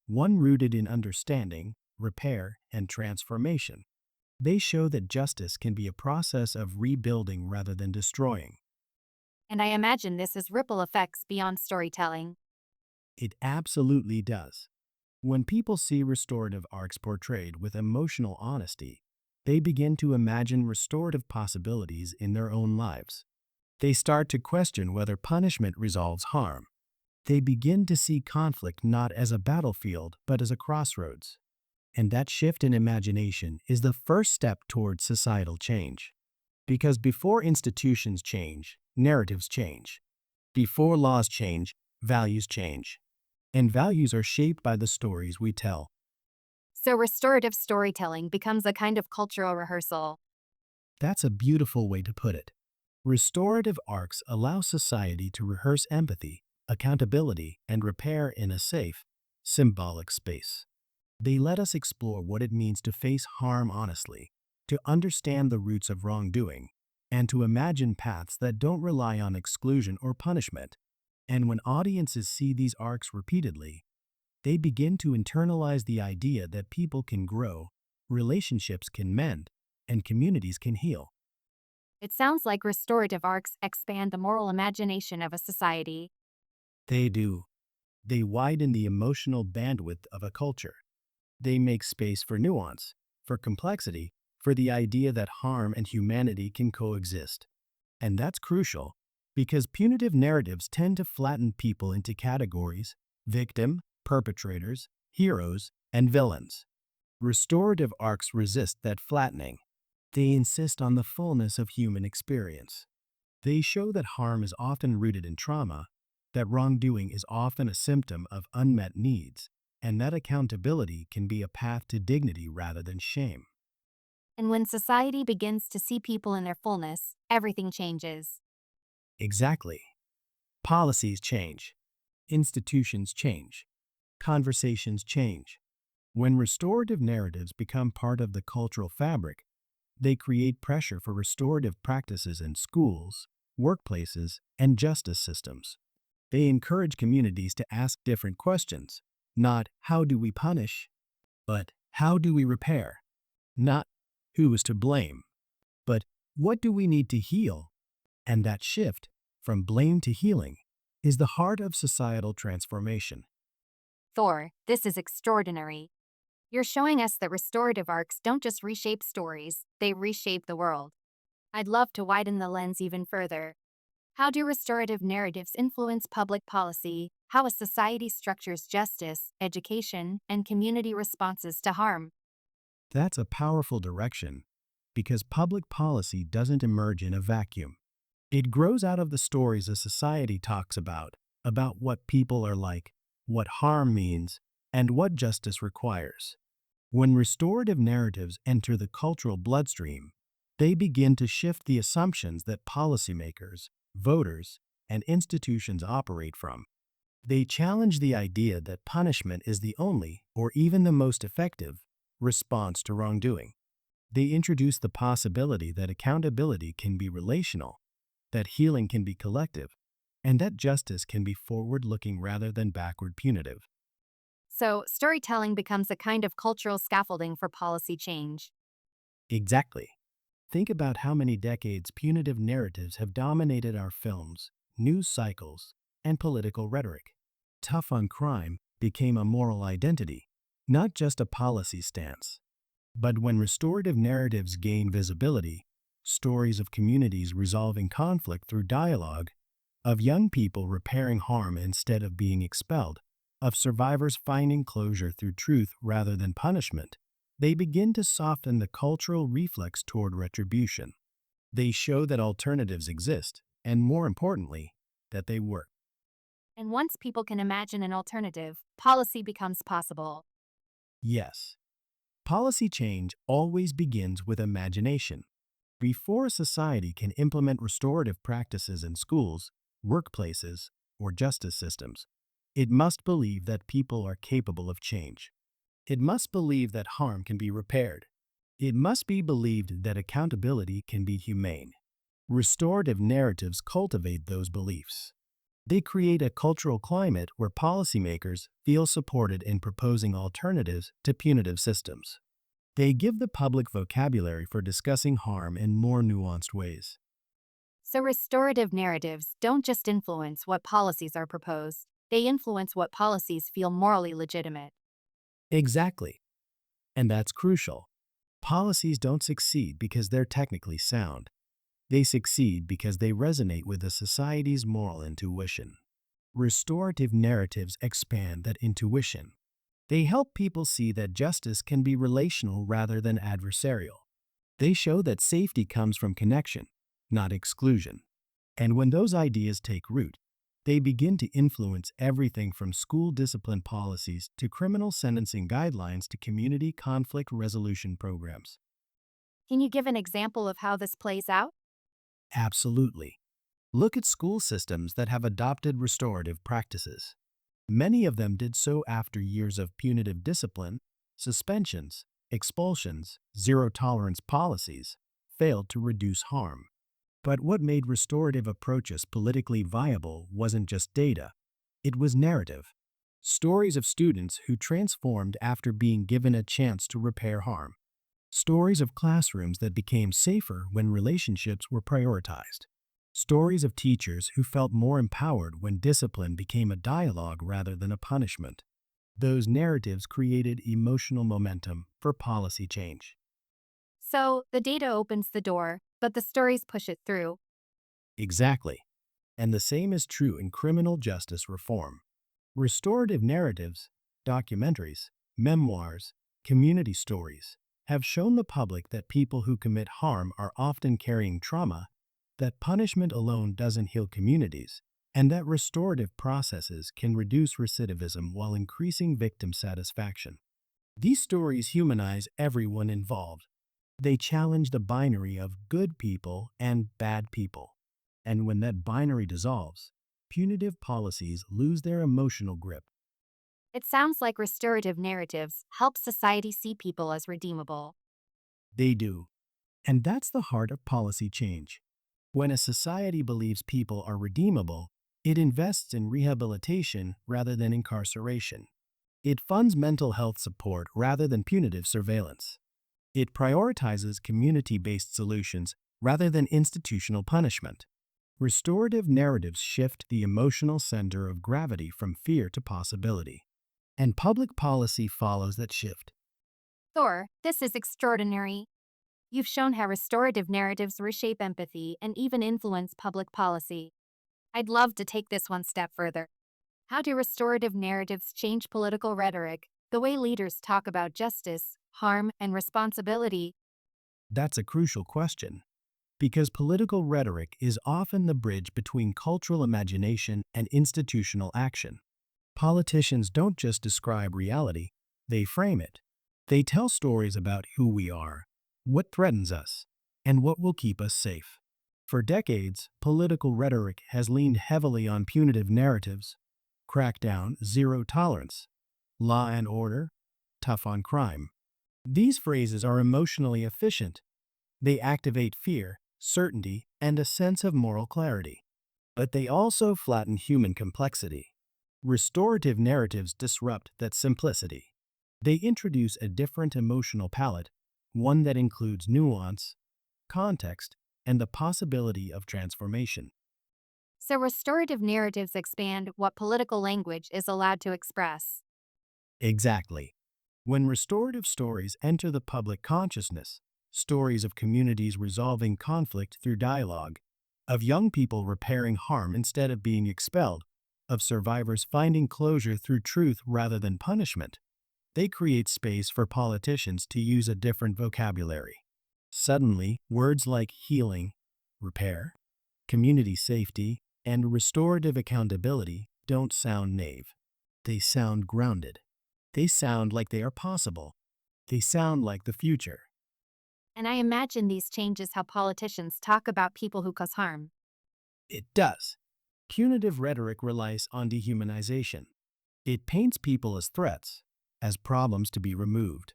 one rooted in understanding, repair, and transformation. They show that justice can be a process of rebuilding rather than destroying. And I imagine this has ripple effects beyond storytelling. It absolutely does. When people see restorative arcs portrayed with emotional honesty, they begin to imagine restorative possibilities in their own lives. They start to question whether punishment resolves harm. They begin to see conflict not as a battlefield, but as a crossroads. And that shift in imagination is the first step toward societal change. Because before institutions change, narratives change. Before laws change, values change. And values are shaped by the stories we tell. So restorative storytelling becomes a kind of cultural rehearsal. That's a beautiful way to put it. Restorative arcs allow society to rehearse empathy, accountability, and repair in a safe, symbolic space. They let us explore what it means to face harm honestly, to understand the roots of wrongdoing, and to imagine paths that don't rely on exclusion or punishment. And when audiences see these arcs repeatedly, they begin to internalize the idea that people can grow, relationships can mend, and communities can heal. It sounds like restorative arcs expand the moral imagination of a society. They do. They widen the emotional bandwidth of a culture. They make space for nuance, for complexity, for the idea that harm and humanity can coexist. And that's crucial because punitive narratives tend to flatten people into categories: victim, perpetrators, heroes, and villains. Restorative arcs resist that flattening. They insist on the fullness of human experience. They show that harm is often rooted in trauma, that wrongdoing is often a symptom of unmet needs, and that accountability can be a path to dignity rather than shame. And when society begins to see people in their fullness, everything changes. Exactly. Policies change. Institutions change. Conversations change. When restorative narratives become part of the cultural fabric, they create pressure for restorative practices in schools, workplaces, and justice systems. They encourage communities to ask different questions, not "how do we punish?" but "how do we repair?" Not "who is to blame?" but "what do we need to heal?" And that shift, from blame to healing, is the heart of societal transformation. Thor, this is extraordinary. You're showing us that restorative arcs don't just reshape stories, they reshape the world. I'd love to widen the lens even further. How do restorative narratives influence public policy, how a society structures justice, education, and community responses to harm? That's a powerful direction because public policy doesn't emerge in a vacuum. It grows out of the stories a society talks about what people are like, what harm means, and what justice requires. When restorative narratives enter the cultural bloodstream, they begin to shift the assumptions that policymakers, voters, and institutions operate from. They challenge the idea that punishment is the only, or even the most effective, response to wrongdoing. They introduce the possibility that accountability can be relational, that healing can be collective, and that justice can be forward-looking rather than backward punitive. So, storytelling becomes a kind of cultural scaffolding for policy change. Exactly. Think about how many decades punitive narratives have dominated our films, news cycles, and political rhetoric. Tough on crime became a moral identity, not just a policy stance. But when restorative narratives gain visibility, stories of communities resolving conflict through dialogue, of young people repairing harm instead of being expelled, of survivors finding closure through truth rather than punishment, they begin to soften the cultural reflex toward retribution. They show that alternatives exist, and more importantly, that they work. And once people can imagine an alternative, policy becomes possible. Yes, policy change always begins with imagination. Before a society can implement restorative practices in schools, workplaces, or justice systems, it must believe that people are capable of change. It must believe that harm can be repaired. It must be believed that accountability can be humane. Restorative narratives cultivate those beliefs. They create a cultural climate where policymakers feel supported in proposing alternatives to punitive systems. They give the public vocabulary for discussing harm in more nuanced ways. So, restorative narratives don't just influence what policies are proposed, they influence what policies feel morally legitimate. Exactly. And that's crucial. Policies don't succeed because they're technically sound. They succeed because they resonate with a society's moral intuition. Restorative narratives expand that intuition. They help people see that justice can be relational rather than adversarial. They show that safety comes from connection, not exclusion. And when those ideas take root, they begin to influence everything from school discipline policies to criminal sentencing guidelines to community conflict resolution programs. Can you give an example of how this plays out? Absolutely. Look at school systems that have adopted restorative practices. Many of them did so after years of punitive discipline, suspensions, expulsions, zero-tolerance policies failed to reduce harm. But what made restorative approaches politically viable wasn't just data, it was narrative. Stories of students who transformed after being given a chance to repair harm. Stories of classrooms that became safer when relationships were prioritized. Stories of teachers who felt more empowered when discipline became a dialogue rather than a punishment. Those narratives created emotional momentum for policy change. So, the data opens the door, but the stories push it through. Exactly. And the same is true in criminal justice reform. Restorative narratives, documentaries, memoirs, community stories have shown the public that people who commit harm are often carrying trauma, that punishment alone doesn't heal communities, and that restorative processes can reduce recidivism while increasing victim satisfaction. These stories humanize everyone involved. They challenge the binary of good people and bad people. And when that binary dissolves, punitive policies lose their emotional grip. It sounds like restorative narratives help society see people as redeemable. They do. And that's the heart of policy change. When a society believes people are redeemable, it invests in rehabilitation rather than incarceration. It funds mental health support rather than punitive surveillance. It prioritizes community-based solutions rather than institutional punishment. Restorative narratives shift the emotional center of gravity from fear to possibility. And public policy follows that shift. Thor, this is extraordinary. You've shown how restorative narratives reshape empathy and even influence public policy. I'd love to take this one step further. How do restorative narratives change political rhetoric, the way leaders talk about justice, harm, and responsibility? That's a crucial question, because political rhetoric is often the bridge between cultural imagination and institutional action. Politicians don't just describe reality, they frame it. They tell stories about who we are, what threatens us, and what will keep us safe. For decades, political rhetoric has leaned heavily on punitive narratives: crackdown, zero tolerance, law and order, tough on crime. These phrases are emotionally efficient. They activate fear, certainty, and a sense of moral clarity. But they also flatten human complexity. Restorative narratives disrupt that simplicity. They introduce a different emotional palette, one that includes nuance, context, and the possibility of transformation. So, restorative narratives expand what political language is allowed to express. Exactly. When restorative stories enter the public consciousness, stories of communities resolving conflict through dialogue, of young people repairing harm instead of being expelled, of survivors finding closure through truth rather than punishment, they create space for politicians to use a different vocabulary. Suddenly, words like healing, repair, community safety, and restorative accountability don't sound naive. They sound grounded. They sound like they are possible. They sound like the future. And I imagine these changes how politicians talk about people who cause harm. It does. Punitive rhetoric relies on dehumanization. It paints people as threats, as problems to be removed.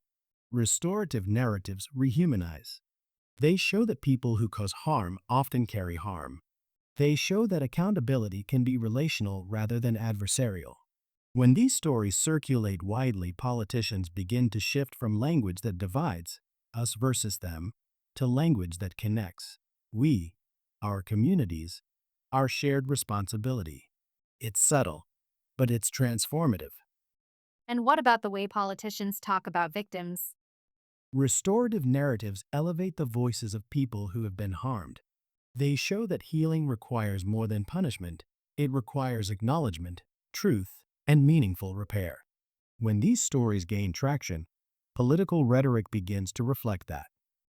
Restorative narratives rehumanize. They show that people who cause harm often carry harm. They show that accountability can be relational rather than adversarial. When these stories circulate widely, politicians begin to shift from language that divides, us versus them, to language that connects, we, our communities, our shared responsibility. It's subtle, but it's transformative. And what about the way politicians talk about victims? Restorative narratives elevate the voices of people who have been harmed. They show that healing requires more than punishment. It requires acknowledgement, truth, and meaningful repair. When these stories gain traction, political rhetoric begins to reflect that.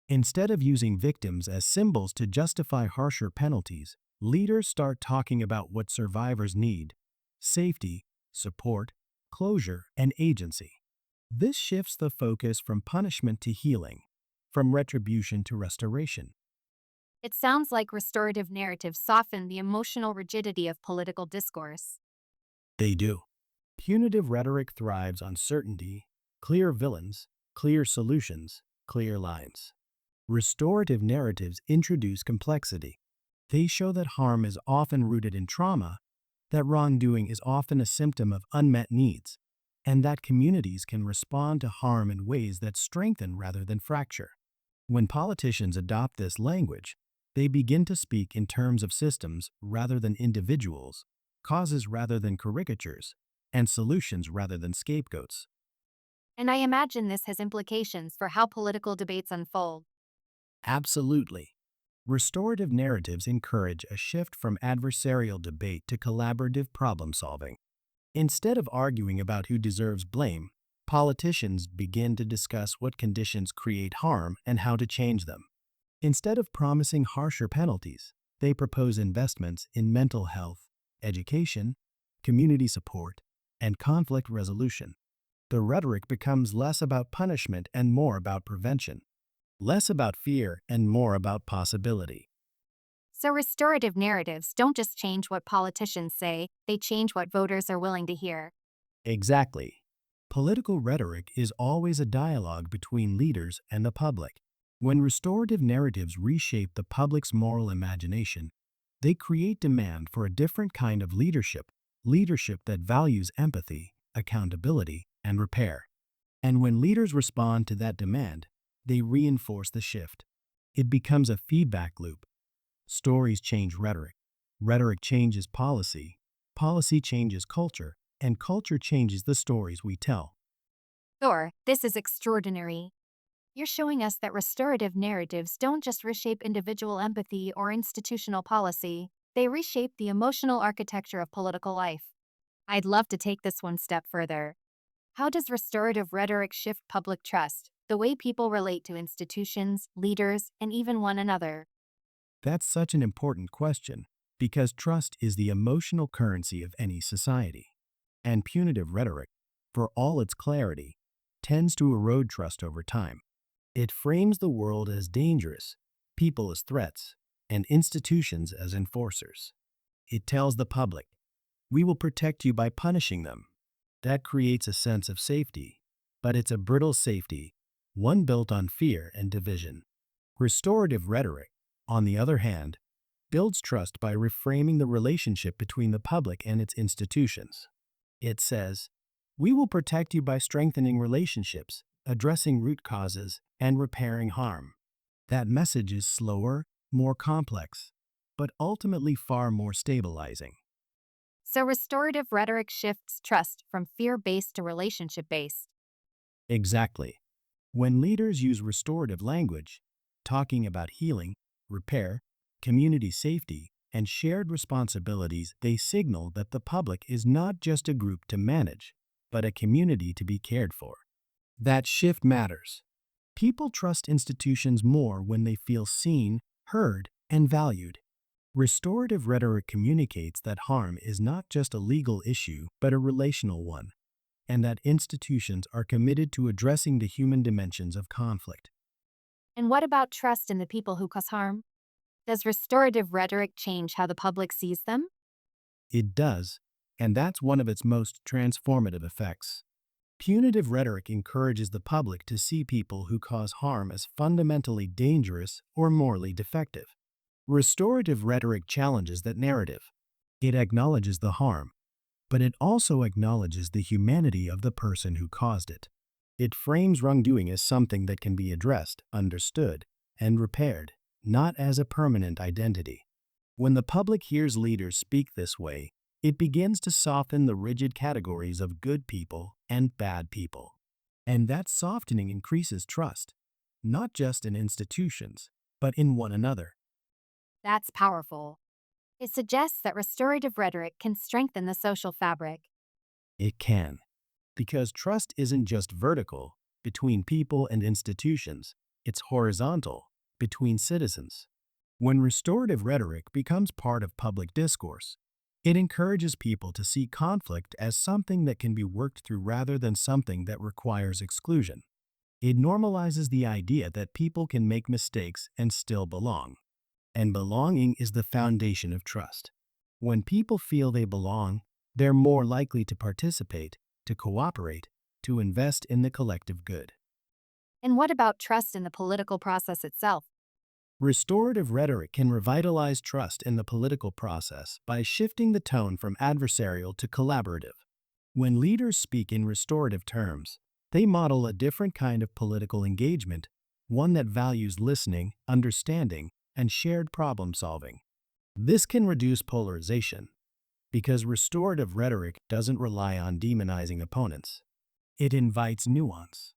Instead of using victims as symbols to justify harsher penalties, leaders start talking about what survivors need: safety, support, closure, and agency. This shifts the focus from punishment to healing, from retribution to restoration. It sounds like restorative narratives soften the emotional rigidity of political discourse. They do. Punitive rhetoric thrives on certainty, clear villains, clear solutions, clear lines. Restorative narratives introduce complexity. They show that harm is often rooted in trauma, that wrongdoing is often a symptom of unmet needs, and that communities can respond to harm in ways that strengthen rather than fracture. When politicians adopt this language, they begin to speak in terms of systems rather than individuals, causes rather than caricatures, and solutions rather than scapegoats. And I imagine this has implications for how political debates unfold. Absolutely. Restorative narratives encourage a shift from adversarial debate to collaborative problem solving. Instead of arguing about who deserves blame, politicians begin to discuss what conditions create harm and how to change them. Instead of promising harsher penalties, they propose investments in mental health, education, community support, and conflict resolution. The rhetoric becomes less about punishment and more about prevention, less about fear and more about possibility. So, restorative narratives don't just change what politicians say, they change what voters are willing to hear. Exactly. Political rhetoric is always a dialogue between leaders and the public. When restorative narratives reshape the public's moral imagination, they create demand for a different kind of leadership, leadership that values empathy, accountability, and repair. And when leaders respond to that demand, they reinforce the shift. It becomes a feedback loop. Stories change rhetoric. Rhetoric changes policy. Policy changes culture. And culture changes the stories we tell. Thor, this is extraordinary. You're showing us that restorative narratives don't just reshape individual empathy or institutional policy, they reshape the emotional architecture of political life. I'd love to take this one step further. How does restorative rhetoric shift public trust, the way people relate to institutions, leaders, and even one another? That's such an important question because trust is the emotional currency of any society. And punitive rhetoric, for all its clarity, tends to erode trust over time. It frames the world as dangerous, people as threats, and institutions as enforcers. It tells the public, we will protect you by punishing them. That creates a sense of safety, but it's a brittle safety, one built on fear and division. Restorative rhetoric, on the other hand, builds trust by reframing the relationship between the public and its institutions. It says, we will protect you by strengthening relationships, addressing root causes, and repairing harm. That message is slower, more complex, but ultimately far more stabilizing. So, restorative rhetoric shifts trust from fear based to relationship based. Exactly. When leaders use restorative language, talking about healing, repair, community safety, and shared responsibilities, they signal that the public is not just a group to manage, but a community to be cared for. That shift matters. People trust institutions more when they feel seen, heard, and valued. Restorative rhetoric communicates that harm is not just a legal issue, but a relational one, and that institutions are committed to addressing the human dimensions of conflict. And what about trust in the people who cause harm? Does restorative rhetoric change how the public sees them? It does, and that's one of its most transformative effects. Punitive rhetoric encourages the public to see people who cause harm as fundamentally dangerous or morally defective. Restorative rhetoric challenges that narrative. It acknowledges the harm, but it also acknowledges the humanity of the person who caused it. It frames wrongdoing as something that can be addressed, understood, and repaired, not as a permanent identity. When the public hears leaders speak this way, it begins to soften the rigid categories of good people and bad people. And that softening increases trust, not just in institutions, but in one another. That's powerful. It suggests that restorative rhetoric can strengthen the social fabric. It can. Because trust isn't just vertical, between people and institutions, it's horizontal, between citizens. When restorative rhetoric becomes part of public discourse, it encourages people to see conflict as something that can be worked through rather than something that requires exclusion. It normalizes the idea that people can make mistakes and still belong. And belonging is the foundation of trust. When people feel they belong, they're more likely to participate, to cooperate, to invest in the collective good. And what about trust in the political process itself? Restorative rhetoric can revitalize trust in the political process by shifting the tone from adversarial to collaborative. When leaders speak in restorative terms, they model a different kind of political engagement, one that values listening, understanding, and shared problem solving. This can reduce polarization, Because restorative rhetoric doesn't rely on demonizing opponents. It invites nuance.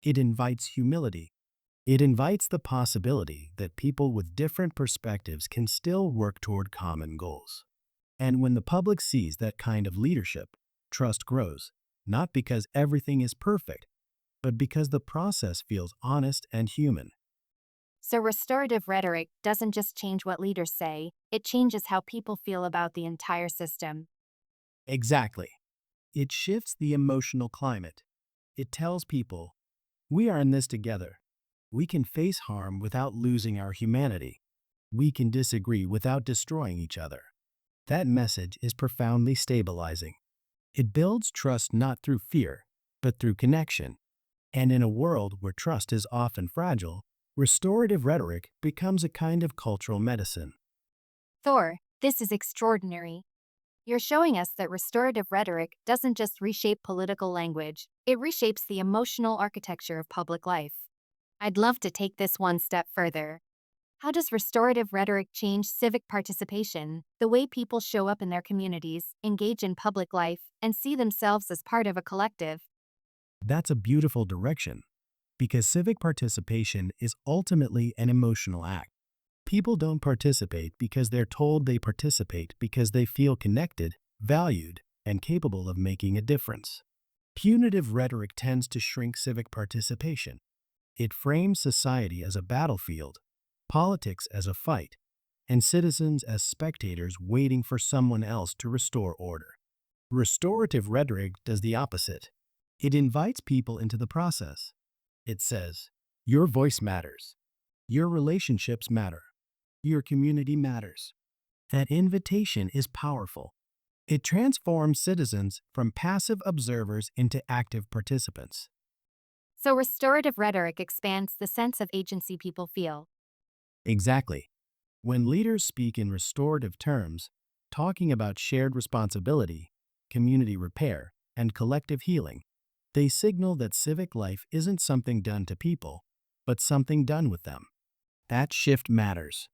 It invites humility. It invites the possibility that people with different perspectives can still work toward common goals. And when the public sees that kind of leadership, trust grows, not because everything is perfect, but because the process feels honest and human. So, restorative rhetoric doesn't just change what leaders say, it changes how people feel about the entire system. Exactly. It shifts the emotional climate. It tells people, we are in this together. We can face harm without losing our humanity. We can disagree without destroying each other. That message is profoundly stabilizing. It builds trust not through fear, but through connection. And in a world where trust is often fragile, restorative rhetoric becomes a kind of cultural medicine. Thor, this is extraordinary. You're showing us that restorative rhetoric doesn't just reshape political language, it reshapes the emotional architecture of public life. I'd love to take this one step further. How does restorative rhetoric change civic participation, the way people show up in their communities, engage in public life, and see themselves as part of a collective? That's a beautiful direction, because civic participation is ultimately an emotional act. People don't participate because they're told they participate because they feel connected, valued, and capable of making a difference. Punitive rhetoric tends to shrink civic participation. It frames society as a battlefield, politics as a fight, and citizens as spectators waiting for someone else to restore order. Restorative rhetoric does the opposite. It invites people into the process. It says, your voice matters. Your relationships matter. Your community matters. That invitation is powerful. It transforms citizens from passive observers into active participants. So, restorative rhetoric expands the sense of agency people feel. Exactly. When leaders speak in restorative terms, talking about shared responsibility, community repair, and collective healing, they signal that civic life isn't something done to people, but something done with them. That shift matters.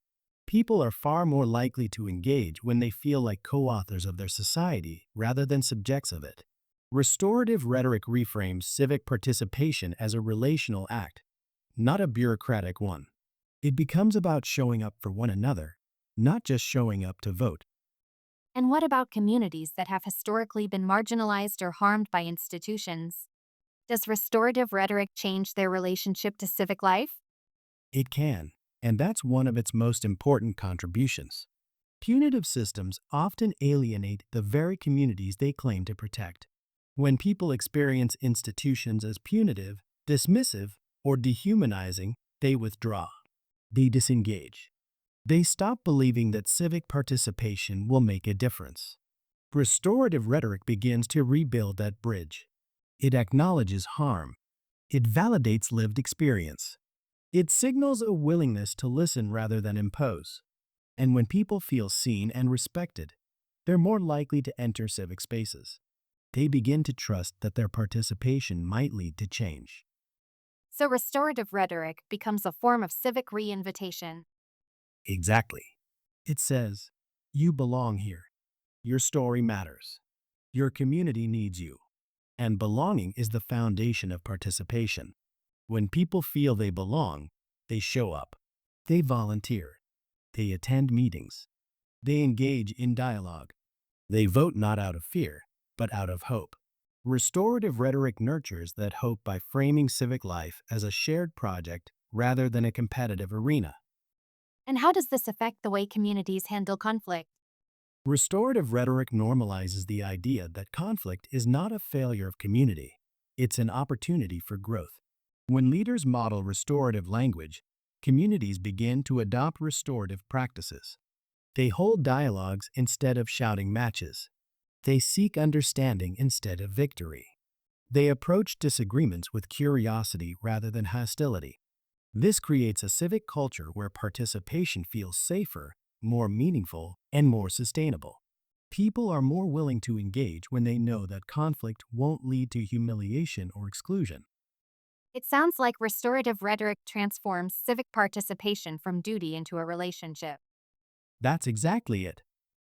People are far more likely to engage when they feel like co-authors of their society rather than subjects of it. Restorative rhetoric reframes civic participation as a relational act, not a bureaucratic one. It becomes about showing up for one another, not just showing up to vote. And what about communities that have historically been marginalized or harmed by institutions? Does restorative rhetoric change their relationship to civic life? It can, and that's one of its most important contributions. Punitive systems often alienate the very communities they claim to protect. When people experience institutions as punitive, dismissive, or dehumanizing, they withdraw. They disengage. They stop believing that civic participation will make a difference. Restorative rhetoric begins to rebuild that bridge. It acknowledges harm. It validates lived experience. It signals a willingness to listen rather than impose. And when people feel seen and respected, they're more likely to enter civic spaces. They begin to trust that their participation might lead to change. So, restorative rhetoric becomes a form of civic reinvitation. Exactly. It says, you belong here. Your story matters. Your community needs you. And belonging is the foundation of participation. When people feel they belong, they show up. They volunteer. They attend meetings. They engage in dialogue. They vote not out of fear, but out of hope. Restorative rhetoric nurtures that hope by framing civic life as a shared project rather than a competitive arena. And how does this affect the way communities handle conflict? Restorative rhetoric normalizes the idea that conflict is not a failure of community, it's an opportunity for growth. When leaders model restorative language, communities begin to adopt restorative practices. They hold dialogues instead of shouting matches. They seek understanding instead of victory. They approach disagreements with curiosity rather than hostility. This creates a civic culture where participation feels safer, more meaningful, and more sustainable. People are more willing to engage when they know that conflict won't lead to humiliation or exclusion. It sounds like restorative rhetoric transforms civic participation from duty into a relationship. That's exactly it.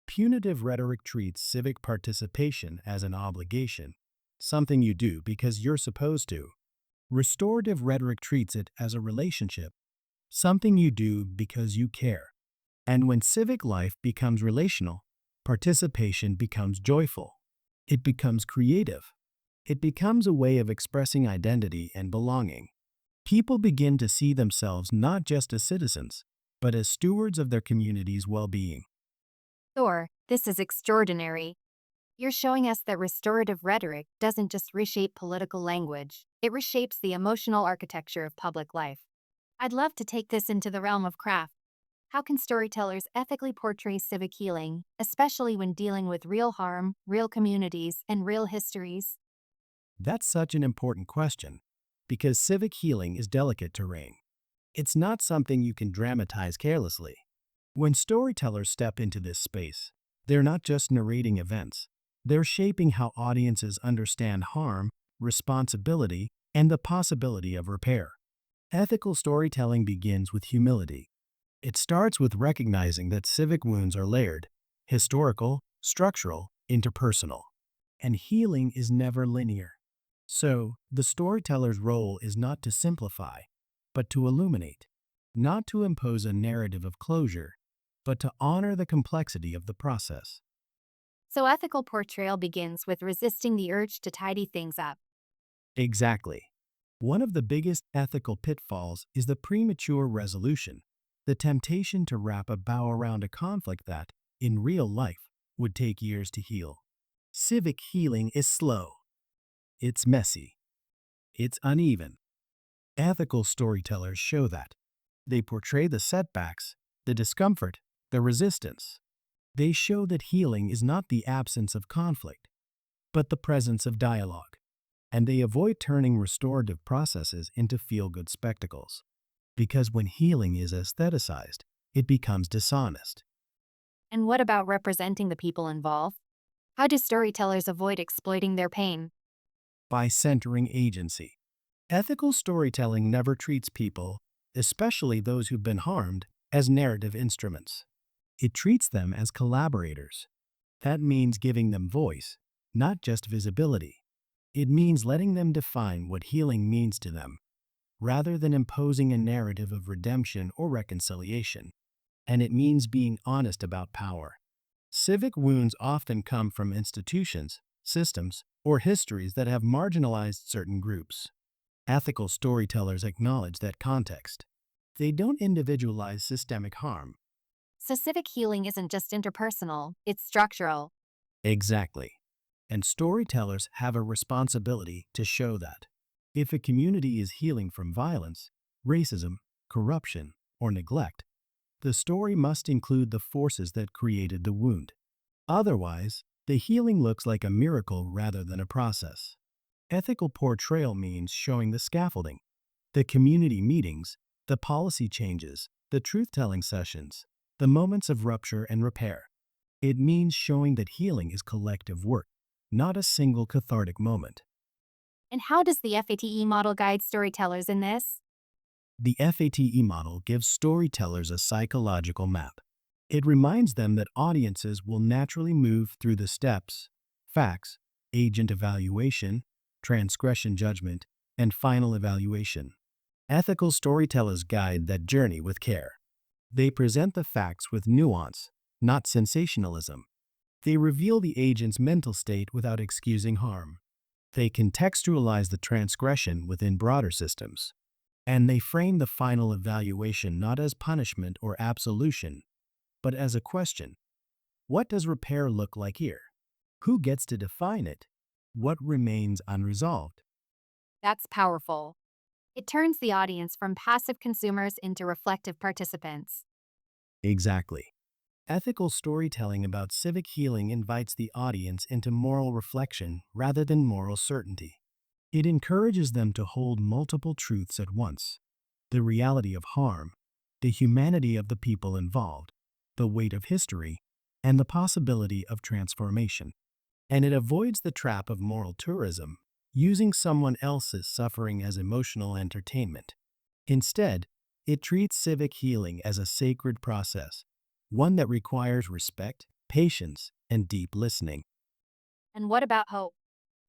Punitive rhetoric treats civic participation as an obligation, something you do because you're supposed to. Restorative rhetoric treats it as a relationship, something you do because you care. And when civic life becomes relational, participation becomes joyful. It becomes creative. It becomes a way of expressing identity and belonging. People begin to see themselves not just as citizens, but as stewards of their community's well-being. Thor, this is extraordinary. You're showing us that restorative rhetoric doesn't just reshape political language, it reshapes the emotional architecture of public life. I'd love to take this into the realm of craft. How can storytellers ethically portray civic healing, especially when dealing with real harm, real communities, and real histories? That's such an important question, because civic healing is delicate terrain. It's not something you can dramatize carelessly. When storytellers step into this space, they're not just narrating events, they're shaping how audiences understand harm, responsibility, and the possibility of repair. Ethical storytelling begins with humility. It starts with recognizing that civic wounds are layered, historical, structural, interpersonal, and healing is never linear. So, the storyteller's role is not to simplify, but to illuminate, not to impose a narrative of closure, but to honor the complexity of the process. So, ethical portrayal begins with resisting the urge to tidy things up. Exactly. One of the biggest ethical pitfalls is the premature resolution, the temptation to wrap a bow around a conflict that, in real life, would take years to heal. Civic healing is slow. It's messy. It's uneven. Ethical storytellers show that. They portray the setbacks, the discomfort, the resistance. They show that healing is not the absence of conflict, but the presence of dialogue. And they avoid turning restorative processes into feel-good spectacles. Because when healing is aestheticized, it becomes dishonest. And what about representing the people involved? How do storytellers avoid exploiting their pain? By centering agency. Ethical storytelling never treats people, especially those who've been harmed, as narrative instruments. It treats them as collaborators. That means giving them voice, not just visibility. It means letting them define what healing means to them, rather than imposing a narrative of redemption or reconciliation. And it means being honest about power. Civic wounds often come from institutions, systems, or histories that have marginalized certain groups. Ethical storytellers acknowledge that context. They don't individualize systemic harm. So, civic healing isn't just interpersonal, it's structural. Exactly. And storytellers have a responsibility to show that. If a community is healing from violence, racism, corruption, or neglect, the story must include the forces that created the wound. Otherwise, the healing looks like a miracle rather than a process. Ethical portrayal means showing the scaffolding, the community meetings, the policy changes, the truth-telling sessions, the moments of rupture and repair. It means showing that healing is collective work, not a single cathartic moment. And how does the F.A.T.E model guide storytellers in this? The F.A.T.E model gives storytellers a psychological map. It reminds them that audiences will naturally move through the steps: facts, agent evaluation, transgression judgment, and final evaluation. Ethical storytellers guide that journey with care. They present the facts with nuance, not sensationalism. They reveal the agent's mental state without excusing harm. They contextualize the transgression within broader systems. And they frame the final evaluation not as punishment or absolution, but as a question. What does repair look like here? Who gets to define it? What remains unresolved? That's powerful. It turns the audience from passive consumers into reflective participants. Exactly. Ethical storytelling about civic healing invites the audience into moral reflection rather than moral certainty. It encourages them to hold multiple truths at once: the reality of harm, the humanity of the people involved, the weight of history, and the possibility of transformation. And it avoids the trap of moral tourism, using someone else's suffering as emotional entertainment. Instead, it treats civic healing as a sacred process, one that requires respect, patience, and deep listening. And what about hope?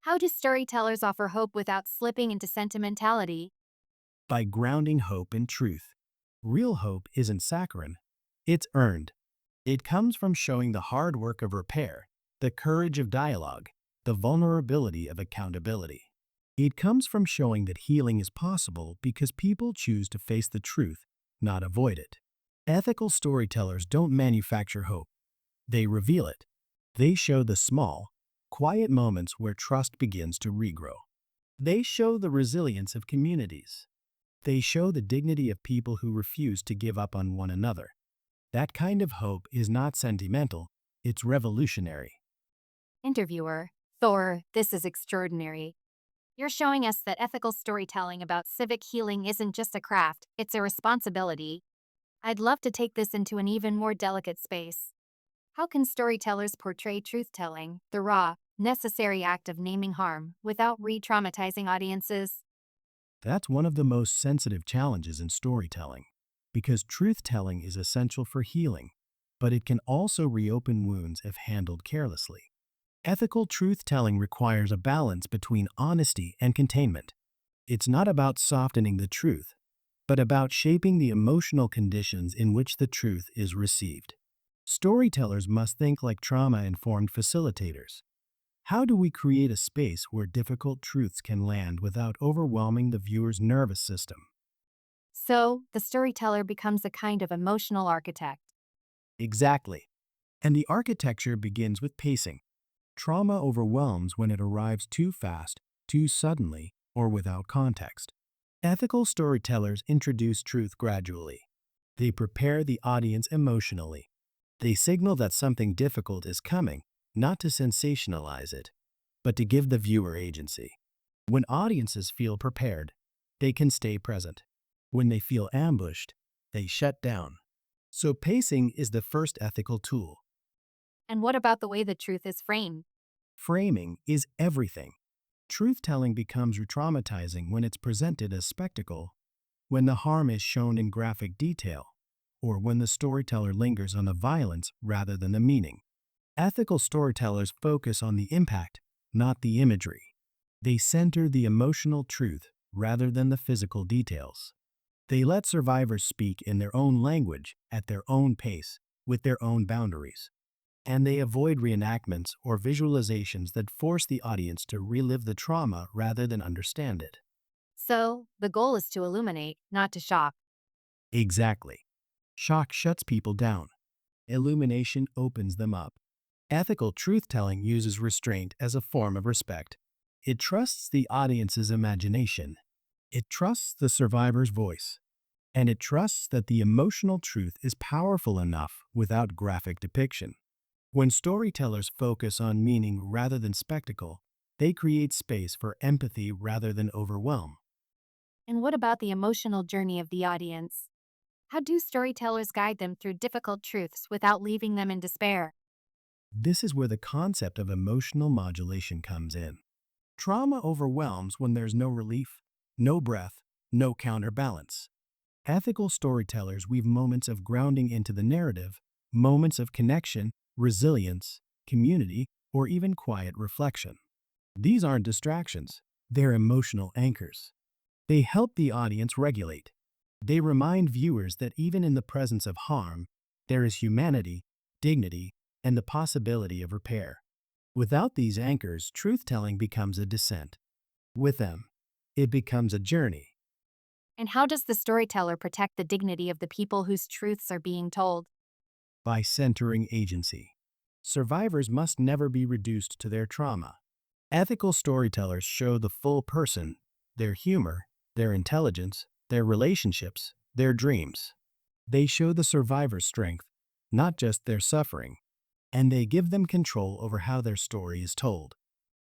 How do storytellers offer hope without slipping into sentimentality? By grounding hope in truth. Real hope isn't saccharine, it's earned. It comes from showing the hard work of repair, the courage of dialogue, the vulnerability of accountability. It comes from showing that healing is possible because people choose to face the truth, not avoid it. Ethical storytellers don't manufacture hope, they reveal it. They show the small, quiet moments where trust begins to regrow. They show the resilience of communities. They show the dignity of people who refuse to give up on one another. That kind of hope is not sentimental, it's revolutionary. Interviewer: Thor, this is extraordinary. You're showing us that ethical storytelling about civic healing isn't just a craft, it's a responsibility. I'd love to take this into an even more delicate space. How can storytellers portray truth telling, the raw, necessary act of naming harm, without re traumatizing audiences? That's one of the most sensitive challenges in storytelling, because truth-telling is essential for healing, but it can also reopen wounds if handled carelessly. Ethical truth-telling requires a balance between honesty and containment. It's not about softening the truth, but about shaping the emotional conditions in which the truth is received. Storytellers must think like trauma-informed facilitators. How do we create a space where difficult truths can land without overwhelming the viewer's nervous system? So, the storyteller becomes a kind of emotional architect. Exactly. And the architecture begins with pacing. Trauma overwhelms when it arrives too fast, too suddenly, or without context. Ethical storytellers introduce truth gradually. They prepare the audience emotionally. They signal that something difficult is coming, not to sensationalize it, but to give the viewer agency. When audiences feel prepared, they can stay present. When they feel ambushed, they shut down. So pacing is the first ethical tool. And what about the way the truth is framed? Framing is everything. Truth-telling becomes re-traumatizing when it's presented as spectacle, when the harm is shown in graphic detail, or when the storyteller lingers on the violence rather than the meaning. Ethical storytellers focus on the impact, not the imagery. They center the emotional truth rather than the physical details. They let survivors speak in their own language, at their own pace, with their own boundaries. And they avoid reenactments or visualizations that force the audience to relive the trauma rather than understand it. So, the goal is to illuminate, not to shock. Exactly. Shock shuts people down. Illumination opens them up. Ethical truth-telling uses restraint as a form of respect. It trusts the audience's imagination. It trusts the survivor's voice. And it trusts that the emotional truth is powerful enough without graphic depiction. When storytellers focus on meaning rather than spectacle, they create space for empathy rather than overwhelm. And what about the emotional journey of the audience? How do storytellers guide them through difficult truths without leaving them in despair? This is where the concept of emotional modulation comes in. Trauma overwhelms when there's no relief, no breath, no counterbalance. Ethical storytellers weave moments of grounding into the narrative, moments of connection, resilience, community, or even quiet reflection. These aren't distractions, they're emotional anchors. They help the audience regulate. They remind viewers that even in the presence of harm, there is humanity, dignity, and the possibility of repair. Without these anchors, truth-telling becomes a descent. With them, it becomes a journey. And how does the storyteller protect the dignity of the people whose truths are being told? By centering agency. Survivors must never be reduced to their trauma. Ethical storytellers show the full person, their humor, their intelligence, their relationships, their dreams. They show the survivor's strength, not just their suffering, and they give them control over how their story is told.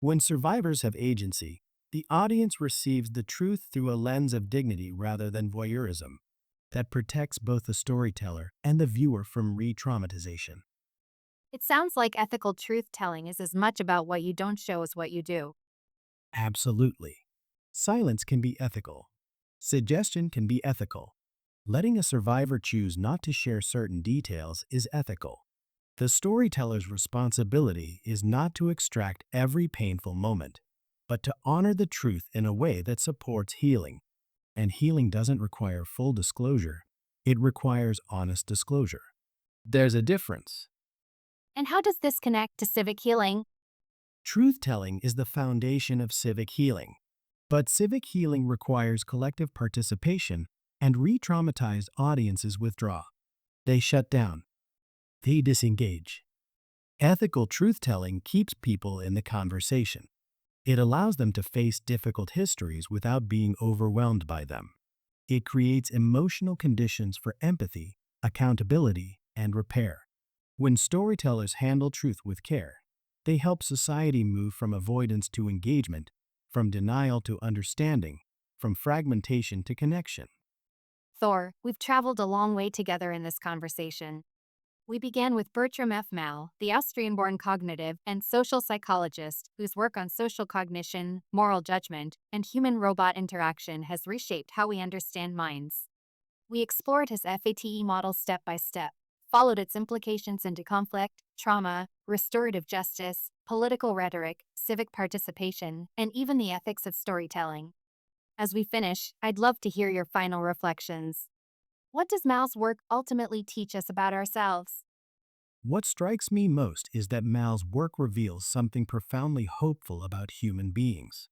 When survivors have agency, the audience receives the truth through a lens of dignity rather than voyeurism that protects both the storyteller and the viewer from re-traumatization. It sounds like ethical truth telling is as much about what you don't show as what you do. Absolutely. Silence can be ethical. Suggestion can be ethical. Letting a survivor choose not to share certain details is ethical. The storyteller's responsibility is not to extract every painful moment, but to honor the truth in a way that supports healing. And healing doesn't require full disclosure, it requires honest disclosure. There's a difference. And how does this connect to civic healing? Truth telling is the foundation of civic healing. But civic healing requires collective participation, and re traumatized audiences withdraw. They shut down, they disengage. Ethical truth telling keeps people in the conversation. It allows them to face difficult histories without being overwhelmed by them. It creates emotional conditions for empathy, accountability, and repair. When storytellers handle truth with care, they help society move from avoidance to engagement, from denial to understanding, from fragmentation to connection. Thor, we've traveled a long way together in this conversation. We began with Bertram F. Malle, the Austrian born cognitive and social psychologist whose work on social cognition, moral judgment, and human robot interaction has reshaped how we understand minds. We explored his F.A.T.E model step by step, followed its implications into conflict, trauma, restorative justice, political rhetoric, civic participation, and even the ethics of storytelling. As we finish, I'd love to hear your final reflections. What does Malle's work ultimately teach us about ourselves? What strikes me most is that Mal's work reveals something profoundly hopeful about human beings.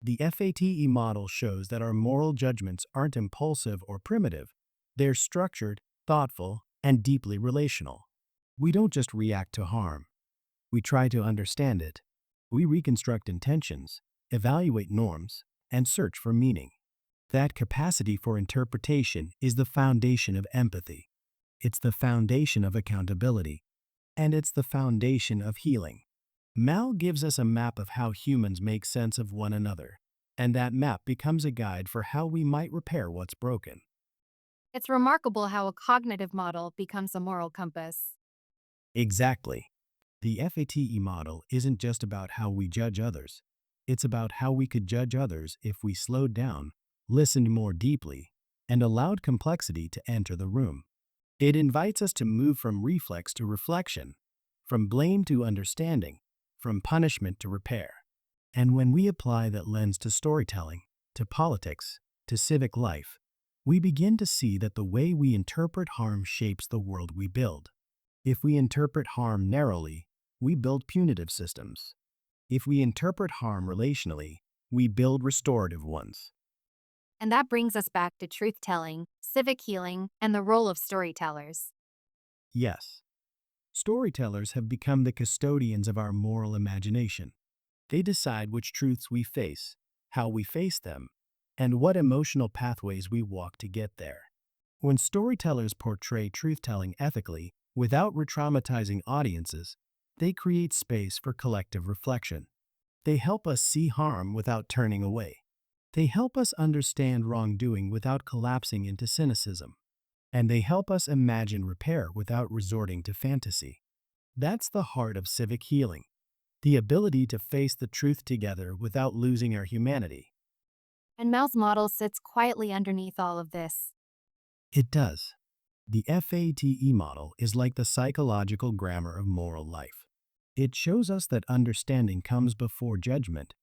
The FATE model shows that our moral judgments aren't impulsive or primitive, they're structured, thoughtful, and deeply relational. We don't just react to harm, we try to understand it. We reconstruct intentions, evaluate norms, and search for meaning. That capacity for interpretation is the foundation of empathy. It's the foundation of accountability, and it's the foundation of healing. Mal gives us a map of how humans make sense of one another, and that map becomes a guide for how we might repair what's broken. It's remarkable how a cognitive model becomes a moral compass. Exactly. The FATE model isn't just about how we judge others. It's about how we could judge others if we slowed down, listened more deeply, and allowed complexity to enter the room. It invites us to move from reflex to reflection, from blame to understanding, from punishment to repair. And when we apply that lens to storytelling, to politics, to civic life, we begin to see that the way we interpret harm shapes the world we build. If we interpret harm narrowly, we build punitive systems. If we interpret harm relationally, we build restorative ones. And that brings us back to truth telling, civic healing, and the role of storytellers. Yes, storytellers have become the custodians of our moral imagination. They decide which truths we face, how we face them, and what emotional pathways we walk to get there. When storytellers portray truth-telling ethically, without re-traumatizing audiences, they create space for collective reflection. They help us see harm without turning away. They help us understand wrongdoing without collapsing into cynicism. And they help us imagine repair without resorting to fantasy. That's the heart of civic healing, the ability to face the truth together without losing our humanity. And Mal's model sits quietly underneath all of this. It does. The FATE model is like the psychological grammar of moral life. It shows us that understanding comes before judgment,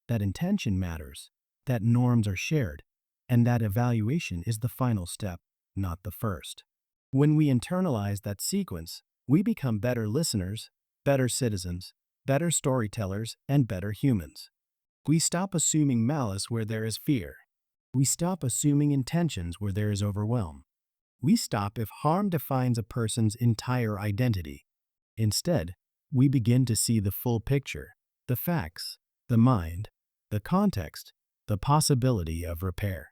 that intention matters, that norms are shared, and that evaluation is the final step, not the first. When we internalize that sequence, we become better listeners, better citizens, better storytellers, and better humans. We stop assuming malice where there is fear. We stop assuming intentions where there is overwhelm. We stop if harm defines a person's entire identity. Instead, we begin to see the full picture, the facts, the mind, the context, the possibility of repair.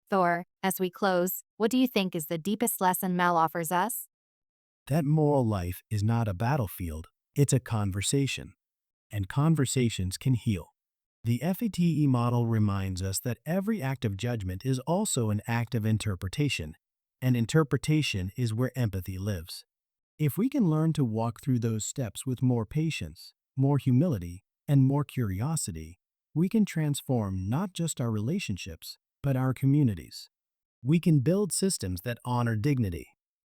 Thor, as we close, what do you think is the deepest lesson Mal offers us? That moral life is not a battlefield, it's a conversation. And conversations can heal. The FATE model reminds us that every act of judgment is also an act of interpretation, and interpretation is where empathy lives. If we can learn to walk through those steps with more patience, more humility, and more curiosity, we can transform not just our relationships, but our communities. We can build systems that honor dignity.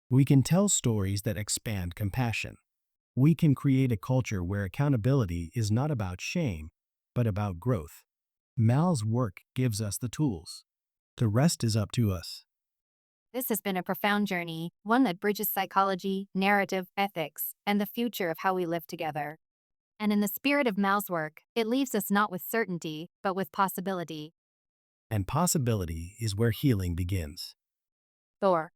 We can tell stories that expand compassion. We can create a culture where accountability is not about shame, but about growth. Mal's work gives us the tools. The rest is up to us. This has been a profound journey, one that bridges psychology, narrative, ethics, and the future of how we live together. And in the spirit of Mal's work, it leaves us not with certainty, but with possibility. And possibility is where healing begins. Thor.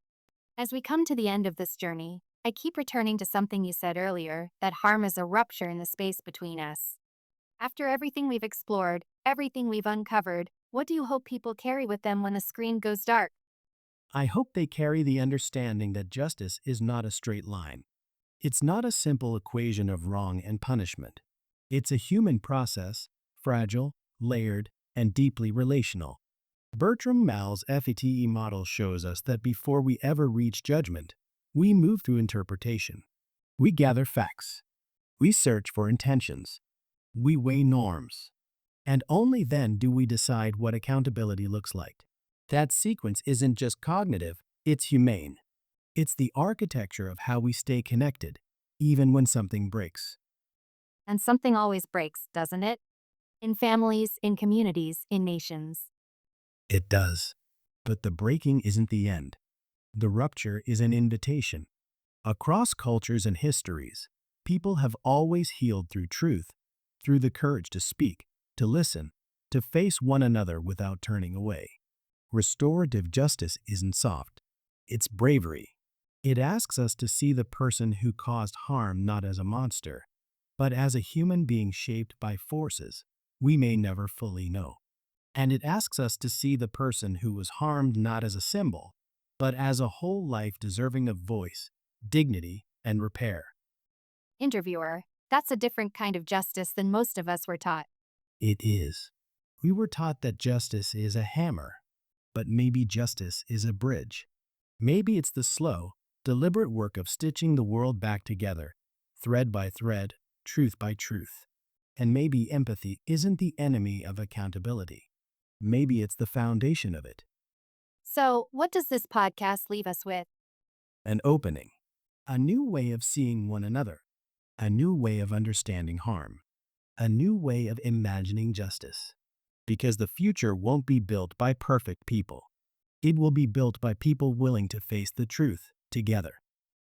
As we come to the end of this journey, I keep returning to something you said earlier, that harm is a rupture in the space between us. After everything we've explored, everything we've uncovered, what do you hope people carry with them when the screen goes dark? I hope they carry the understanding that justice is not a straight line. It's not a simple equation of wrong and punishment. It's a human process, fragile, layered, and deeply relational. Bertram Malle's F.A.T.E model shows us that before we ever reach judgment, we move through interpretation. We gather facts. We search for intentions. We weigh norms. And only then do we decide what accountability looks like. That sequence isn't just cognitive, it's humane. It's the architecture of how we stay connected, even when something breaks. And something always breaks, doesn't it? In families, in communities, in nations. It does. But the breaking isn't the end. The rupture is an invitation. Across cultures and histories, people have always healed through truth, through the courage to speak, to listen, to face one another without turning away. Restorative justice isn't soft. It's bravery. It asks us to see the person who caused harm not as a monster, but as a human being shaped by forces we may never fully know. And it asks us to see the person who was harmed not as a symbol, but as a whole life deserving of voice, dignity, and repair. Interviewer. That's a different kind of justice than most of us were taught. It is. We were taught that justice is a hammer, but maybe justice is a bridge. Maybe it's the slow, deliberate work of stitching the world back together, thread by thread, truth by truth. And maybe empathy isn't the enemy of accountability. Maybe it's the foundation of it. So, what does this podcast leave us with? An opening. A new way of seeing one another. A new way of understanding harm. A new way of imagining justice. Because the future won't be built by perfect people. It will be built by people willing to face the truth together.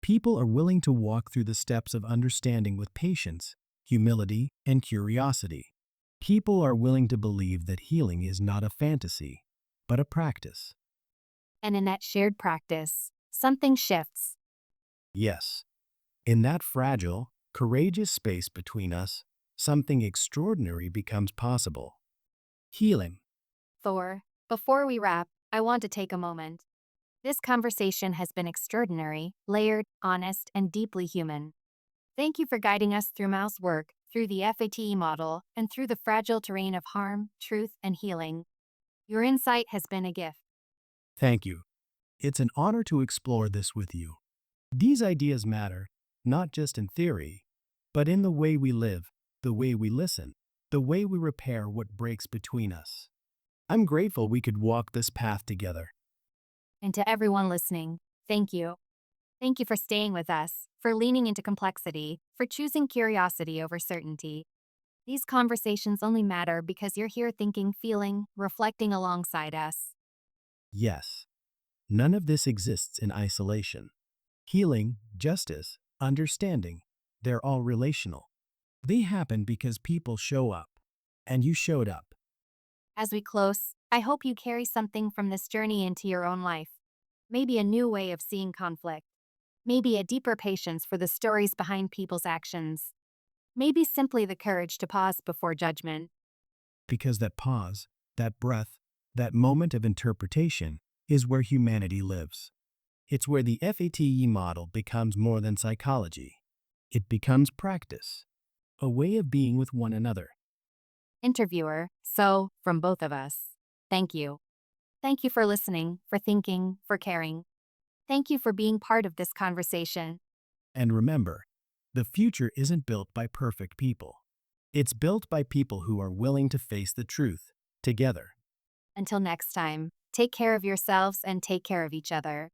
People are willing to walk through the steps of understanding with patience, humility, and curiosity. People are willing to believe that healing is not a fantasy, but a practice. And in that shared practice, something shifts. Yes, in that fragile, courageous space between us, something extraordinary becomes possible. Healing. Thor, before we wrap, I want to take a moment. This conversation has been extraordinary, layered, honest, and deeply human. Thank you for guiding us through Mal's work, through the F.A.T.E model, and through the fragile terrain of harm, truth, and healing. Your insight has been a gift. Thank you. It's an honor to explore this with you. These ideas matter, not just in theory, but in the way we live, the way we listen, the way we repair what breaks between us. I'm grateful we could walk this path together. And to everyone listening, thank you. Thank you for staying with us, for leaning into complexity, for choosing curiosity over certainty. These conversations only matter because you're here thinking, feeling, reflecting alongside us. Yes, none of this exists in isolation. Healing, justice, understanding, they're all relational. They happen because people show up, and you showed up. As we close, I hope you carry something from this journey into your own life. Maybe a new way of seeing conflict. Maybe a deeper patience for the stories behind people's actions. Maybe simply the courage to pause before judgment. Because that pause, that breath, that moment of interpretation is where humanity lives. It's where the F.A.T.E model becomes more than psychology. It becomes practice, a way of being with one another. Interviewer, so, from both of us, thank you. Thank you for listening, for thinking, for caring. Thank you for being part of this conversation. And remember, the future isn't built by perfect people. It's built by people who are willing to face the truth together. Until next time, take care of yourselves and take care of each other.